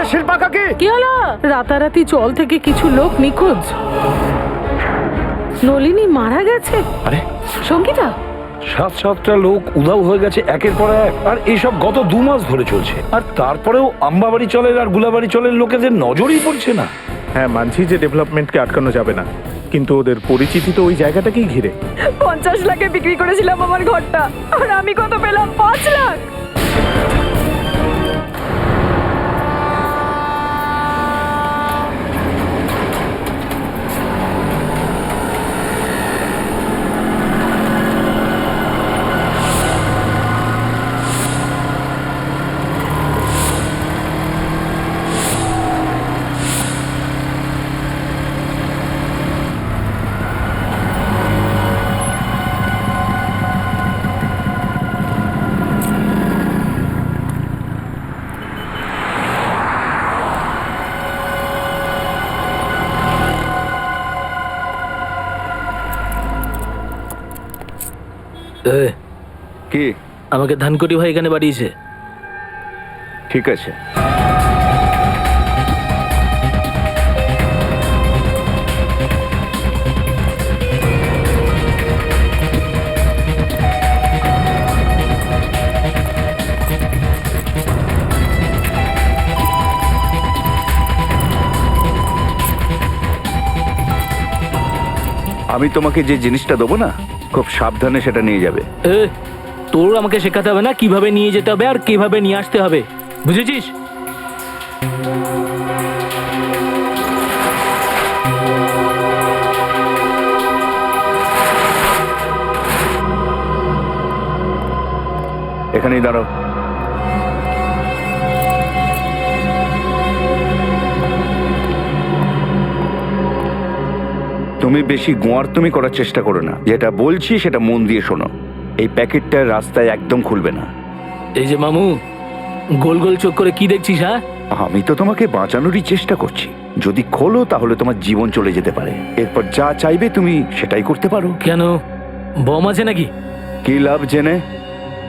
শিল্পা কাকি, কি হলো? রাতারাতি চল থেকে কিছু লোক নিখোঁজ। নলিনী মারা গেছে। আরে সঙ্গীতা, 7-7টা লোক উধাও হয়ে গেছে একের পর এক, আর এইসব গত 2 মাস ধরে চলছে। আর তারপরেও আম্বাবাড়ি চলের আর গুলাবাড়ি চলের লোকেদের নজরেই পড়ছে না। হ্যাঁ, মানছি যে ডেভেলপমেন্টকে আটকানো যাবে না, কিন্তু ওদের পরিচিতি তো ওই জায়গাটাকেই ঘিরে। 50 লাখে বিক্রি করেছিলাম আমার ঘরটা, আর আমি কত পেলাম? 5 লাখ। কি? আমাকে ধানকটি ভাই এখানে বাড়িয়েছে। ঠিক আছে, আমি তোমাকে যে জিনিসটা দেবো না, খুব সাবধানে সেটা নিয়ে যাবে। তোর আমাকে শেখাতে হবে না কিভাবে নিয়ে যেতে হবে আর কিভাবে নিয়ে আসতে হবে, বুঝেছিস? এখানেই দাঁড়াও। তুমি বেশি গোয়ার্তুমি করার চেষ্টা করো না, যেটা বলছি সেটা মন দিয়ে শোনো। এই প্যাকেটটা রাস্তায় একদম খুলবে না। এই যে মামু, গোল গোল চোখ করে কি দেখছিস? হ্যাঁ, আমি তো তোমাকে বাঁচানোরই চেষ্টা করছি। যদি খোলো তাহলে তোমার জীবন চলে যেতে পারে। এরপর যা চাইবে তুমি সেটাই করতে পারো। কেন, বম আছে নাকি? কি লাভ জেনে?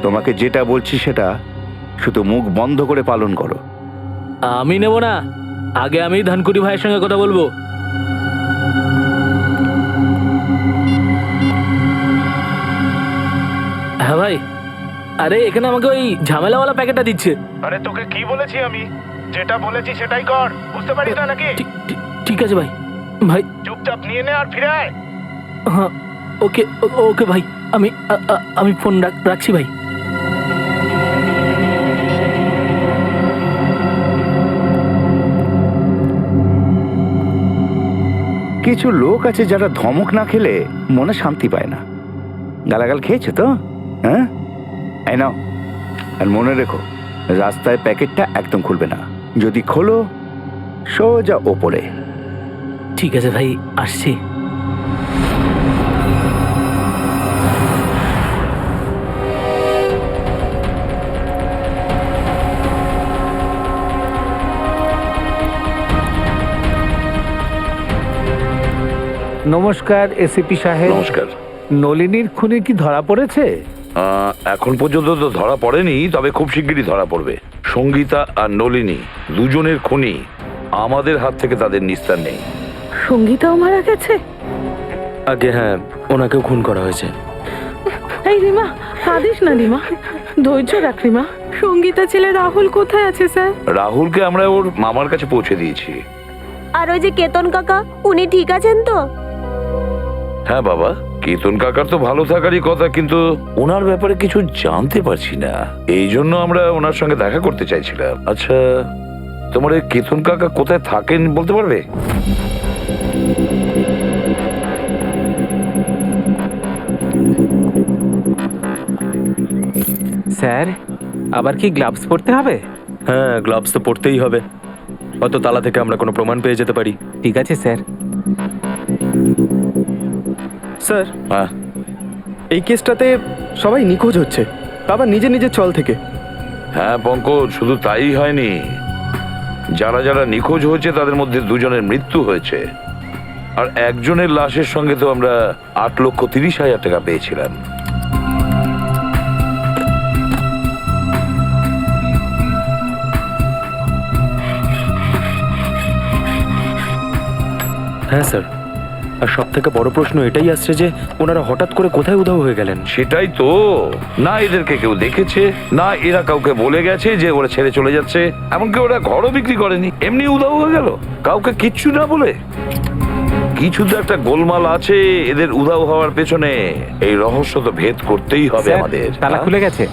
তোমাকে যেটা বলছি সেটা শুধু মুখ বন্ধ করে পালন করো। আমি নেব না, আগে আমি ধানকুটি ভাইয়ের সঙ্গে কথা বলবো। হ্যাঁ ভাই, আরে এখানে আমাকে ওই ঝামেলাওয়ালা প্যাকেটটা দিচ্ছে। আরে তোকে কি বলেছি আমি? যেটা বলেছি সেটাই কর, বুঝতে পারিস না নাকি? ঠিক আছে ভাই। ভাই চুপচাপ নিয়ে নে আর ফিরে আয়। হ্যাঁ, ওকে ওকে ভাই, আমি ফোন রাখছি ভাই। কিছু লোক আছে যারা ধমক না খেলে মনে শান্তি পায় না। গালাগাল খেয়েছো তো? হ্যাঁ, এই নাও। আর মনে রেখো, রাস্তায় প্যাকেটটা একদম খুলবে না। যদি খোলো সোজা ওপরে। ঠিক আছে ভাই, আসছি। নমস্কার এসিপি সাহেব। নমস্কার। নলিনীর খুনি কি ধরা পড়েছে? এখন পর্যন্ত তো ধরা পড়েনি, তবে খুব শিগগিরই ধরা পড়বে। সঙ্গীতা আর নলিনী দুজনের খুনি। আমাদের হাত থেকে তাদের নিস্তার নেই। সঙ্গীতাও মারা গেছে? আগে হ্যাঁ, ওনাকেও খুন করা হয়েছে। এই রিমা, কাঁদিস না রিমা, ধৈর্য রাখ রিমা। সঙ্গীতা ছেলে রাহুল কোথায় আছে স্যার? রাহুলকে আমরা ওর মামার কাছে পৌঁছে দিয়েছি। আর ওই যে কেতন কাকা, উনি ঠিক আছেন তো? হ্যাঁ বাবা, কেতন কাকার তো ভালো থাকারই কথা, কিন্তু ওনার ব্যাপারে কিছু জানতে পারছি না। এই জন্য আমরা ওনার সঙ্গে দেখা করতে চাইছিলাম। আচ্ছা, তোমার এই কেতন কাকা কোথায় থাকেন বলতে পারবে? স্যার, আবার কি গ্লাভস পরতে হবে? হ্যাঁ, গ্লাভস তো পরতেই হবে, হয়তো তালা থেকে আমরা কোনো প্রমাণ পেয়ে যেতে পারি। ঠিক আছে স্যার। স্যার, হ্যাঁ, এই কেসটাতে সবাই নিখোঁজ হচ্ছে, আবার নিজে নিজের চল থেকে। হ্যাঁ পঙ্কজ, শুধু তাই হয়নি, যারা যারা নিখোঁজ হয়েছে তাদের মধ্যে 2 জনের মৃত্যু হয়েছে। আর একজনের লাশের সঙ্গে তো আমরা 8,30,000 টাকা পেয়েছিলাম। হ্যাঁ স্যার, আর সব থেকে বড় প্রশ্ন এটাই আসছে যে ওনারা হঠাৎ করে কোথায় উধাও হয়ে গেলেন। সেটাই তো, না এদেরকে কেউ দেখেছে, না এরা কাউকে বলে গেছে যে ওরা ছেড়ে চলে যাচ্ছে। এমনকি ওরা ঘরও বিক্রি করেনি, এমনি উধাও হয়ে গেল কাউকে কিচ্ছু না বলে। কিছু তো একটা গোলমাল আছে এদের উধাও হওয়ার পেছনে। এই রহস্য তো ভেদ করতেই হবে স্যার, আমাদের। তালা খুলে গেছে।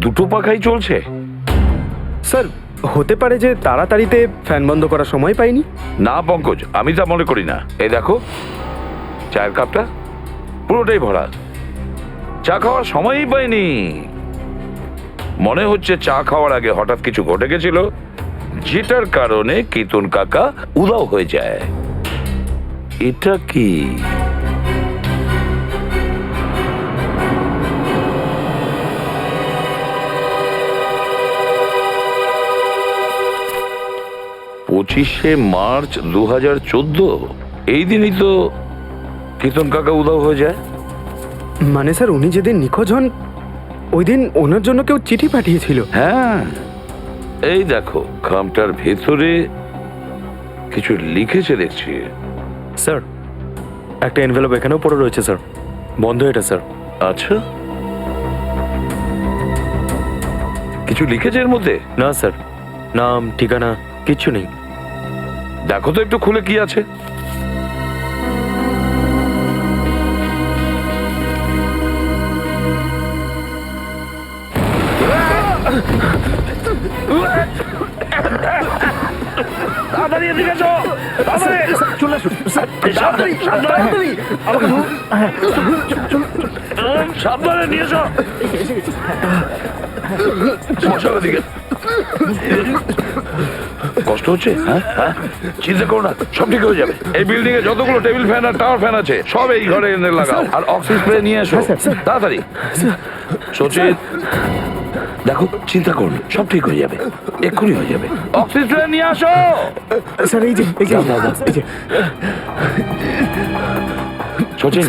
দুটো পাখাই চলছে। স্যার, হতে পারে যে তাড়াতাড়িতে ফ্যান বন্ধ করার সময় পাইনি। না পঙ্কজ, আমি তা মনে করি না। এই দেখো, চায়ের কাপটা পুরোটাই ভরা, চা খাওয়ার সময়ই পাইনি। মনে হচ্ছে চা খাওয়ার আগে হঠাৎ কিছু ঘটে গেছিল, যেটার কারণে কিতুন কাকা উধাও হয়ে যায়। এটা কি? পঁচিশে মার্চ 2014, এই দিনই তো কিতন কাকা উধাও হয়ে যায়। মানে স্যার, উনি যেদিন নিখোঁজ হন ওই দিন ওনার জন্য কেউ চিঠি পাঠিয়েছিল। হ্যাঁ, এই দেখো খামটার ভেতরে কিছু লিখেছে দেখছি। স্যার, একটা এনভেলপ এখানেও পড়ে রয়েছে স্যার, বন্ধ এটা স্যার। আচ্ছা, কিছু লিখেছে এর মধ্যে? না স্যার, নাম ঠিকানা কিচ্ছু নেই। দেখো তো একটু খুলে কি আছে। সাবধানে নিয়ে এসো। মশার দিকে কষ্ট হচ্ছে? হ্যাঁ হ্যাঁ, চিন্তা করো না, সব ঠিক হয়ে যাবে। এই বিল্ডিং এ যতগুলো table fan R tower fan আছে সব এই ঘরে এনে লাগাও, আর অক্সিজেন স্প্রে নিয়ে এসো তাড়াতাড়ি। সচিন, দেখো চিন্তা করো না, সব ঠিক হয়ে যাবে, এক্ষুনি হয়ে যাবে। অক্সিজেন স্প্রে নিয়ে আসো। স্যার, এই যে এই যে। সচিন,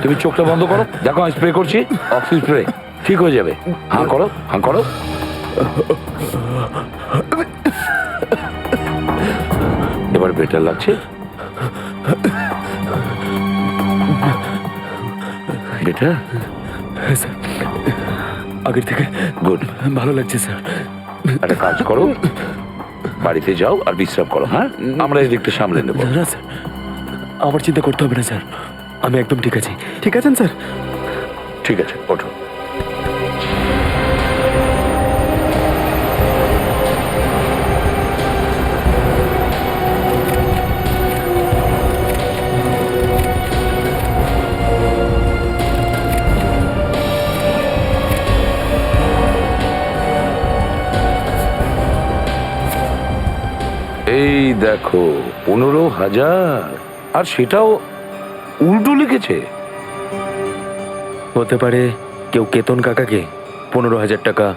তুমি চোখটা বন্ধ করো, দেখো আমি স্প্রে করছি, অক্সিজেন স্প্রে ঠিক হয়ে যাবে। হাঁ করো, হাঁ করো। এবার বেটার লাগছে? বেটার? আগের থেকে গুড, ভালো লাগছে স্যার। একটা কাজ করো, বাড়িতে যাও আর বিশ্রাম করো। হ্যাঁ, আমরা এই দিকটা সামলে নেবো। না স্যার, আমার চিন্তা করতে হবে না স্যার, আমি একদম ঠিক আছি। ঠিক আছেন স্যার? ঠিক আছে, ওঠো। এই দেখো 15,000, আর সেটাও উল্টো লিখেছে। হতে পারে কেউ কেতন কাকাকে 15,000 টাকা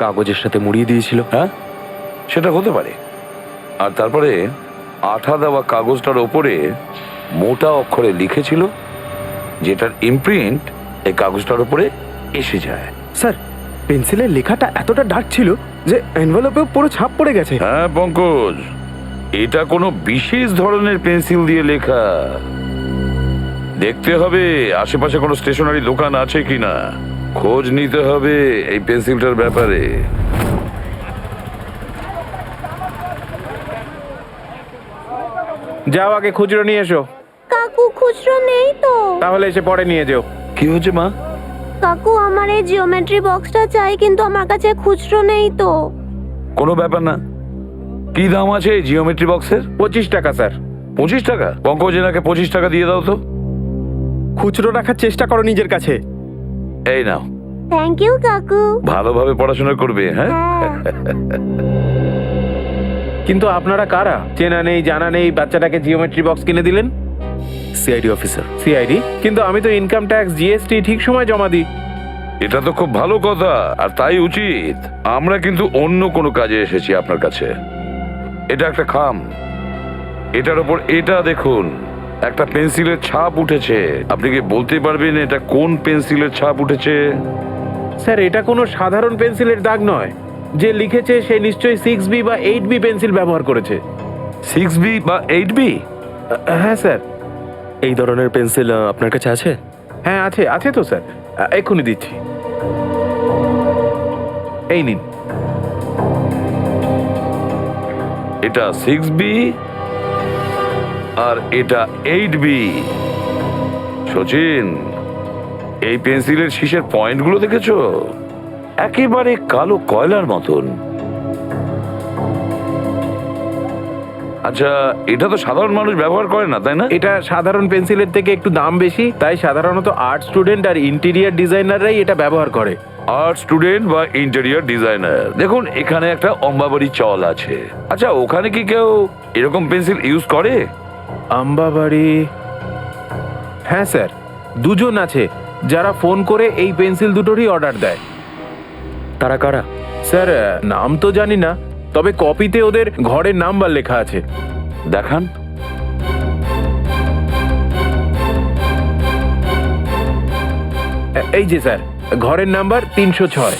কাগজের সাথে মুড়িয়ে দিয়েছিল। হ্যাঁ, সেটা হতে পারে। আর তারপরে আঠা দেওয়া কাগজটার ওপরে মোটা অক্ষরে লিখেছিল, যেটার ইমপ্রিন্ট এই কাগজটার উপরে এসে যায়। স্যার, পেন্সিলের লেখাটা এতটা ডার্ক ছিল যে এনভেলপে পুরো ছাপ পড়ে গেছে। হ্যাঁ পঙ্কজ, এটা কোনো বিশেষ ধরনের পেন্সিল দিয়ে লেখা। দেখতে হবে আশেপাশে কোনো স্টেশনারি দোকান আছে কিনা, খোঁজ নিতে হবে এই পেন্সিলটার ব্যাপারে। যাও, আগে খুচরো নিয়ে এসো। কাকু, খুচরো নেই তো। তাহলে এসে পরে নিয়ে যেও। কি হয়েছে মা? কাকু, আমার এই জিওমেট্রি বক্সটা চাই, কিন্তু আমার কাছে খুচরো নেই তো। কোনো ব্যাপার না। কি দাম আছে এই জিওমেট্রি বক্সের? 25 টাকা স্যার। 25 টাকা? পঙ্কজ, এনাকে 25 টাকা দিয়ে দাও তো। খুচরো রাখার চেষ্টা করো নিজের কাছে। এই নাও। থ্যাংক ইউ কাকু। ভালোভাবে পড়াশোনা করবে। হ্যাঁ, কিন্তু আপনারা কারা? চেনা নেই জানা নেই, বাচ্চাটাকে জিওমেট্রি বক্স কিনে দিলেন। CID officer. সিআইডি? কিন্তু আমি তো ইনকাম ট্যাক্স, জিএসটি ঠিক সময় জমা দিই। এটা তো খুব ভালো কথা, আর তাই উচিত। আমরা কিন্তু অন্য কোনো কাজে এসেছি আপনার কাছে। এটা একটা খাম, এটার উপর এটা দেখুন, একটা পেন্সিলের ছাপ উঠেছে। আপনি কি বলতে পারবেন এটা কোন পেন্সিলের ছাপ উঠেছে? স্যার এটা কোনো সাধারণ পেন্সিলের দাগ নয়। যে লিখেছে সে নিশ্চয়ই 6B বা 8B পেন্সিল ব্যবহার করেছে। 6B বা 8B? হ্যাঁ স্যার। এই ধরনের পেন্সিল আপনার কাছে আছে? হ্যাঁ আছে, আছে তো স্যার, এক্ষুনি দিচ্ছি। এই নিন। এটা 6B আর এটা 8B। সচিন, এই পেন্সিলের শীষের পয়েন্টগুলো দেখেছো? একেবারে কালো কয়লার মতন। আচ্ছা, এটা তো সাধারণ মানুষ ব্যবহার করে না, তাই না? এটা সাধারণ পেন্সিলের থেকে একটু দাম বেশি, তাই সাধারণত আর্ট স্টুডেন্ট আর ইন্টেরিয়ার ডিজাইনাররাই এটা ব্যবহার করে। আর্ট স্টুডেন্ট বা ইন্টেরিয়র ডিজাইনার। দেখুন, এখানে একটা অম্বাবাড়ি চল আছে। আচ্ছা, ওখানে কি কেউ এরকম পেন্সিল ইউজ করে? আম্বাবাড়ি? হ্যাঁ স্যার, দুজন আছে যারা ফোন করে এই পেন্সিল দুটোরই অর্ডার দেয়। তারা কারা? স্যার নাম তো জানি না, তবে কপিতে ওদের ঘরের নাম্বার লেখা আছে। দেখান। এই যে স্যার, ঘরের নাম্বার 306।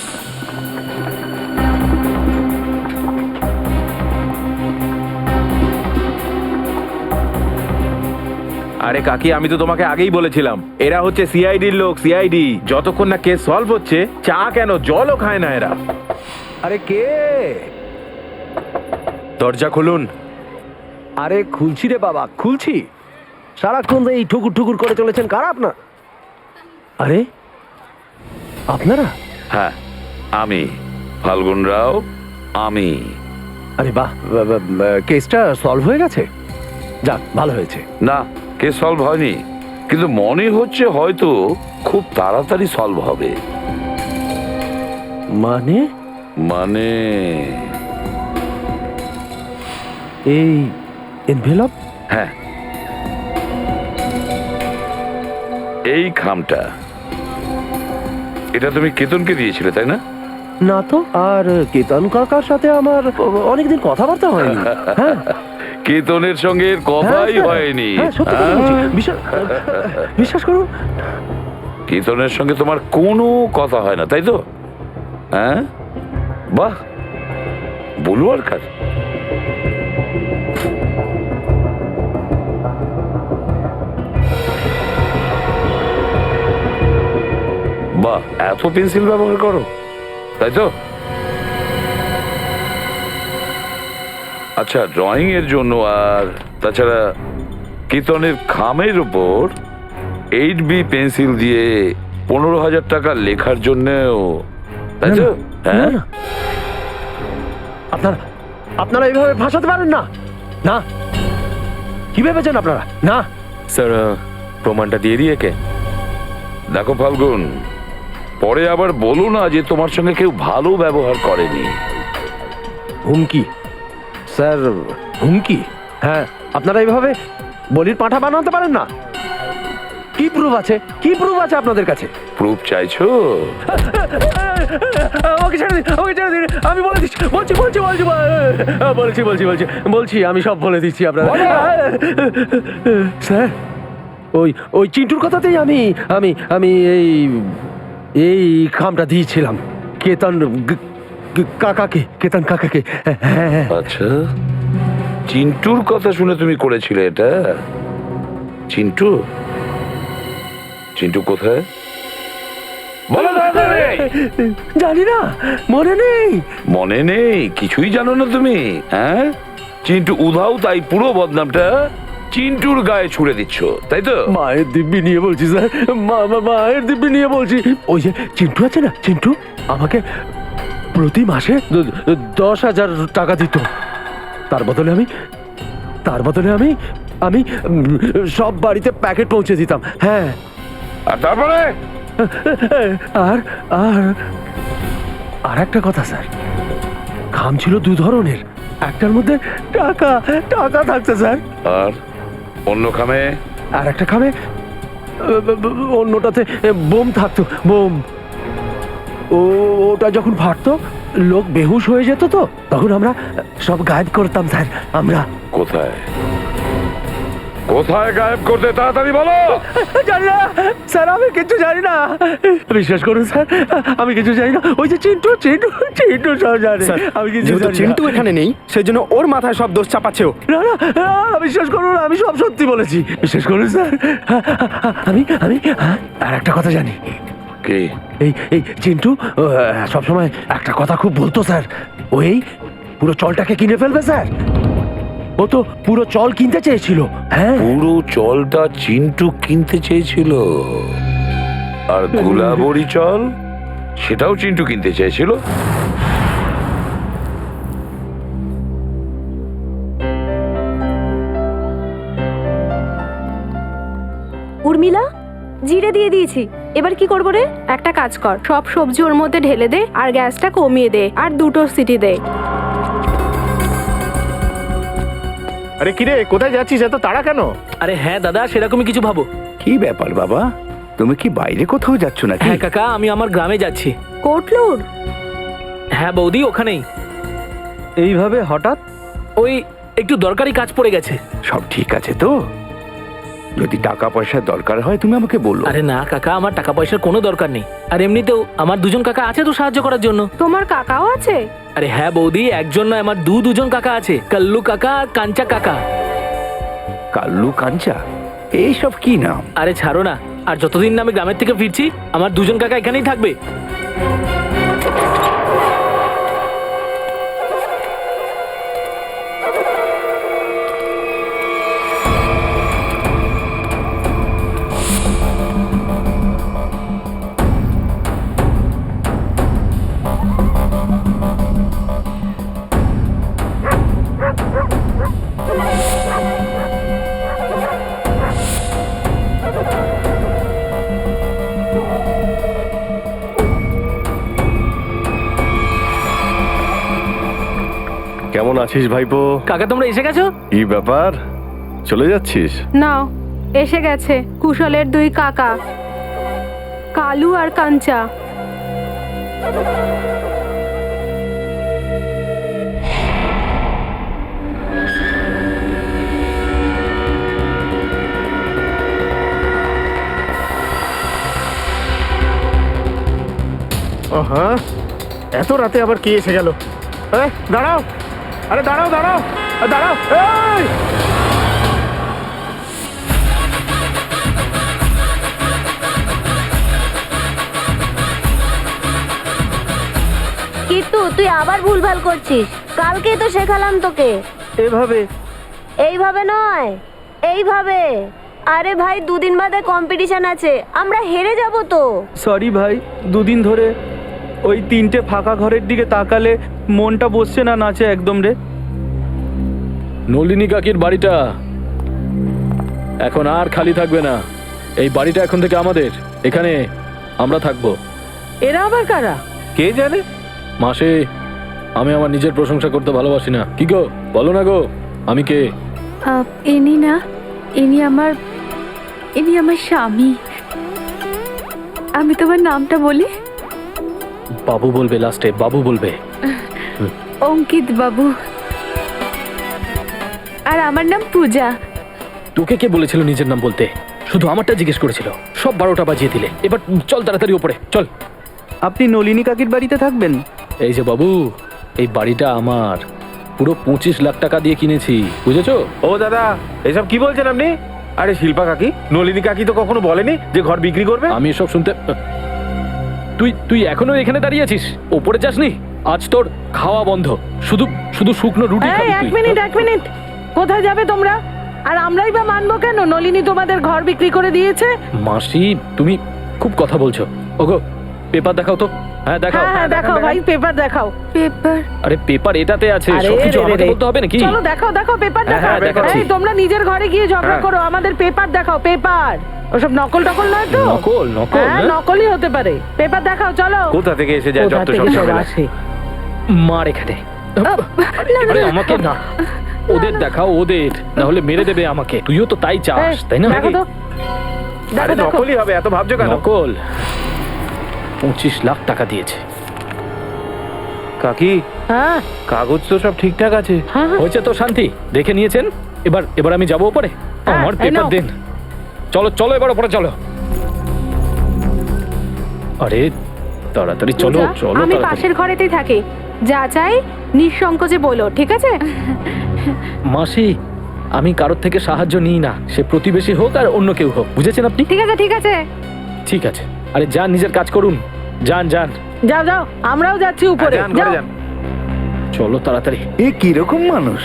আরে কাকি, আমি তো তোমাকে আগেই বলেছিলাম এরা হচ্ছে সিআইডির লোক। সিআইডি যতক্ষণ না কেস সলভ হচ্ছে, চা কেন জলও খায় না এরা। আরে কে? দরজা খুলুন। আরে খুলছি রে বাবা, খুলছি। সারাক্ষণ এই ঠুকুর ঠুকুর করে চলেছেন, কারা আপনার? আরে আপনারা? হ্যাঁ, আমি ফাল্গুন রাও। আমি। আরে বাহ, কেসটা সলভ হয়ে গেছে? যাক, ভালো হয়েছে। না, কেস সলভ হয়নি, কিন্তু মনে হচ্ছে হয়তো খুব তাড়াতাড়ি সলভ হবে। মানে? মানে এই এনভেলপ? হ্যাঁ, এই খামটা, এটা তুমি কেতনকে দিয়েছিলে, তাই না? না তো। আর কেতন কাকার সাথে আমার অনেকদিন কথাবার্তা হয়নি। হ্যাঁ, কেতনের সঙ্গে এর কথাই হ্যাঁ, হয়নি। হ্যাঁ, সত্যি কথা বলছি। বিশ্বাস করুন। কেতনের সঙ্গে তোমার কোনো কথা হয় না, তাই তো? হ্যাঁ, বাহ, বলু আর কার। বাহ, এত পেন্সিল ব্যবহার করো, তাই তো? আচ্ছা, ড্রয়িং এর জন্য আর তাছাড়া কেতনের খামের উপর 8B পেন্সিল দিয়ে 15,000 টাকা লেখার জন্যও, তাই তো? হ্যাঁ, আপনারা এইভাবে ভাসাতে পারেন না। না, কি ভেবেছেন আপনারা? না স্যার, প্রমাণটা দিয়ে দিয়ে কে? দেখো ফাল্গুন, পরে আবার বলো না যে তোমার সঙ্গে কেউ ভালো ব্যবহার করেনি। হুমকি? স্যার, হুমকি? হ্যাঁ, আপনারা এইভাবে বলির পাঁঠা বানাতে পারেন না। কি প্রুফ আছে? কি প্রুফ আছে আপনাদের কাছে? প্রুফ চাইছো? ওকে ছেড়ে দিন, ওকে ছেড়ে দিন। আমি বলে দিচ্ছি, বলছি, আমি সব বলে দিচ্ছি আপনারা। স্যার, ওই চিন্টুর কথাতেই আমি এই খামটা দিয়েছিলাম কেতন কাকাকে। হ্যাঁ। আচ্ছা, চিন্টুর কথা শুনে তুমি করেছিলে এটা? চিন্টু? চিন্টু কোথায়? বলো তাড়াতাড়ি। জানি না, মনে নেই। মনে নেই? কিছুই জানো না তুমি? হ্যাঁ, চিন্টু উধাও, তাই পুরো বদনামটা চিন্টুর গায়ে ছুড়ে দিচ্ছ, তাই তো? মায়ের দিব্যি নিয়ে বলছি স্যার, মায়ের দিব্যি নিয়ে বলছি। ওই যে চিন্টু আছে না, চিন্টু আমাকে প্রতি মাসে 10,000 টাকা দিত। তার বদলে আমি সব বাড়িতে প্যাকেট পৌঁছে দিতাম। হ্যাঁ, আর তারপরে? আর একটা কথা স্যার, খাম ছিল 2 ধরনের। একটার মধ্যে টাকা থাকতো স্যার, আর অন্য খামে? আর একটা খামে অন্যটাতে বোম থাকতো। বোম। ওটা যখন ফাটতো, লোক বেহুশ হয়ে যেত, তো তখন আমরা সব গায়েব করতাম স্যার। আমরা কোথায়? কোথায় গায়েব করতে তাড়াতাড়ি বলো। জানি না স্যার, আমি কিছু জানি না। বিশ্বাস করুন স্যার, আমি কিছু জানি না। ওই যে চিন্টু চিন্টু চিন্টু সব জানে। আমি কিছু জানি না। চিন্টু এখানে নেই, সেজন্য ওর মাথায় সব দোষ চাপাচ্ছে ও। না না না, বিশ্বাস করুন, আমি সব সত্যি বলেছি। বিশ্বাস করুন স্যার, আমি আমি আর একটা কথা জানি। কি? এই এই চিন্টু সবসময় একটা কথা খুব বলতো স্যার, ওই পুরো চলটাকে কিনে ফেলবে স্যার। ও তো পুরো চল কিনতে চেয়েছিল। হ্যাঁ, পুরো চলটা চিন্টু কিনতে চেয়েছিল, আর গোলাবরি চল সেটাও চিন্টু কিনতে চেয়েছিল। উর্মিলা, জিরে দিয়ে দিয়েছি, এবার কি করবো রে? একটা কাজ কর, সব সবজি ওর মধ্যে ঢেলে দে আর গ্যাসটা কমিয়ে দে আর 2টো সিটি দে। আরে কিরে, কোথায় যাচ্ছিস? এত তাড়া কেন? আরে হ্যাঁ দাদা, সেরকমই কিছু ভাবো। কি ব্যাপার বাবা, তুমি কি বাইরে কোথাও যাচ্ছ নাকি? হ্যাঁ কাকা, আমি আমার গ্রামে যাচ্ছি। কোটলুর? হ্যাঁ বৌদি, ওখানেই। এইভাবে হঠাৎ? ওই একটু দরকারি কাজ পড়ে গেছে। সব ঠিক আছে তো? যদি টাকা পয়সার দরকার হয় তুমি আমাকে বলো। আরে না কাকা, আমার টাকা পয়সার কোনো দরকার নেই। আর এমনিতেও আমার 2জন কাকা আছে তো সাহায্য করার জন্য। তোমার কাকাও আছে? আরে হ্যাঁ বৌদি, একজন নয়, আমার দুজন কাকা আছে, কাল্লু কাকা আর কাঞ্চা কাকা। কাল্লু কাঞ্চা, এইসব কি নাম? আরে ছাড়ো না, আর যতদিন না আমি গ্রামের থেকে ফিরছি আমার 2জন কাকা এখানেই থাকবে। কেমন আছিস ভাইপো? কাকা তোমরা এসে গেছো? কি ব্যাপার, চলে যাচ্ছিস? নাও, এসে গেছে কুশলের 2 কাকা, কালু আর কাঞ্চা। হ্যাঁ, এত রাতে আবার কে এসে গেল? দাঁড়াও, আরে দাঁড়াও দাঁড়াও দাঁড়াও। এই কিন্তু তুই আবার ভুলভাল করছিস, কালকেই তো শেখালাম তোকে। এভাবে? এইভাবে নয়, এইভাবে। আরে ভাই, 2 দিন বাদে কম্পিটিশন আছে, আমরা হেরে যাব তো। সরি ভাই, 2 দিন ধরে ওই 3টে ফাঁকা ঘরের দিকে তাকালে মনটা বসছে না নাচে একদম রে। নলিনী কাকির বাড়িটা এখন আর খালি থাকবে না। এই বাড়িটা এখন থেকে আমাদের, এখানে আমরা থাকবো। এরা আবার কারা? কে জানে? মাসে, আমি আমার নিজের প্রশংসা করতে ভালোবাসি না। কি গো, বলো না গো, আমি কে? ইনি না, ইনি আমার স্বামী। আমি তোমার নামটা বলি? বাবু বলবে, লাস্টে বাবু বলবে। অঙ্কিত বাবু। আর আমার নাম পূজা। তোকে কে বলেছিল নিজের নাম বলতে? শুধু আমারটা জিজ্ঞেস করেছিল, সব 12টা বাজিয়ে দিলে। এবার চল তাড়াতাড়ি ওপরে চল। আপনি নলিনী কাকির বাড়িতে থাকবেন? এই যে বাবু, এই বাড়িটা আমার, পুরো 25 লাখ টাকা দিয়ে কিনেছি, বুঝেছো? ও দাদা, এসব কি বলছেন আপনি? আরে শিল্পা কাকি, নলিনী কাকি তো কখনো বলেনি যে ঘর বিক্রি করবে। আমি এসব শুনতে, তুই এখনো এখানে দাঁড়িয়ে আছিস? ওপরে যাসনি? আজ তোর খাওয়া বন্ধ, শুধু শুধু শুকনো রুটি খাবি এক তুই। মিনিট, কোথায় যাবে তোমরা? আর আমরাই বা মানবো কেন? নলিনী তোমাদের ঘর বিক্রি করে দিয়েছে। মাসি, তুমি খুব কথা বলছো। ওগো, পেপার দেখাও তো। হ্যাঁ দেখাও। হ্যাঁ দেখাও ভাই, পেপার দেখাও। পেপার? আরে পেপার এটাতে আছে, আরে সবকিছু রে রে আমাকে রে। বলতে হবে নাকি? চলো দেখাও পেপার হ্যাঁ, দেখাও। দেখাচ্ছি। এই তোমরা নিজের ঘরে গিয়ে ঝগড়া হ্যাঁ। করো, আমাদের পেপার দেখাও, পেপার। ওসব নকল নয় তো? নকল? হ্যাঁ, হ্যাঁ? নকলই হতে পারে। পেপার দেখাও, চলো। কোথা থেকে এসে যায় কোথা যত থেকে সব সব ঝামেলা। আসে? মার এখানে। আরে আমাকে না, ওদের দেখাও, ওদের, না হলে মেরে দেবে আমাকে। তুইও তো তাই চাস, তাই না? দেখো তো, আরে দেখো। নকলই হবে, এত ভাবছো কেন? নকল। 25 লাখ টাকা দিয়েছে। কাকি, হ্যাঁ কাগজ তো সব ঠিকঠাক আছে। হ্যাঁ হয়েছে তো শান্তি? দেখে নিয়েছেন? এবার আমি যাবো ওপরে? আমার এই পেপার নাও। দিন। চলো চলো এবার ওপরে চলো। আরে তাড়াতাড়ি চলো পূজা, চলো আমি তাড়াতাড়ি। পাশের ঘরেতেই থাকি, যা চাই নিঃসংকোচে বলো, ঠিক আছে? মাসি, আমি কারোর থেকে সাহায্য নিই না, সে প্রতিবেশী হোক আর অন্য কেউ হোক, বুঝেছেন আপনি? ঠিক আছে ঠিক আছে, ঠিক আছে, আরে যান নিজের কাজ করুন, যান যান। যাও যাও, আমরাও যাচ্ছি উপরে। যান, ঘরে যাও। যান। চলো তাড়াতাড়ি। এ কিরকম মানুষ,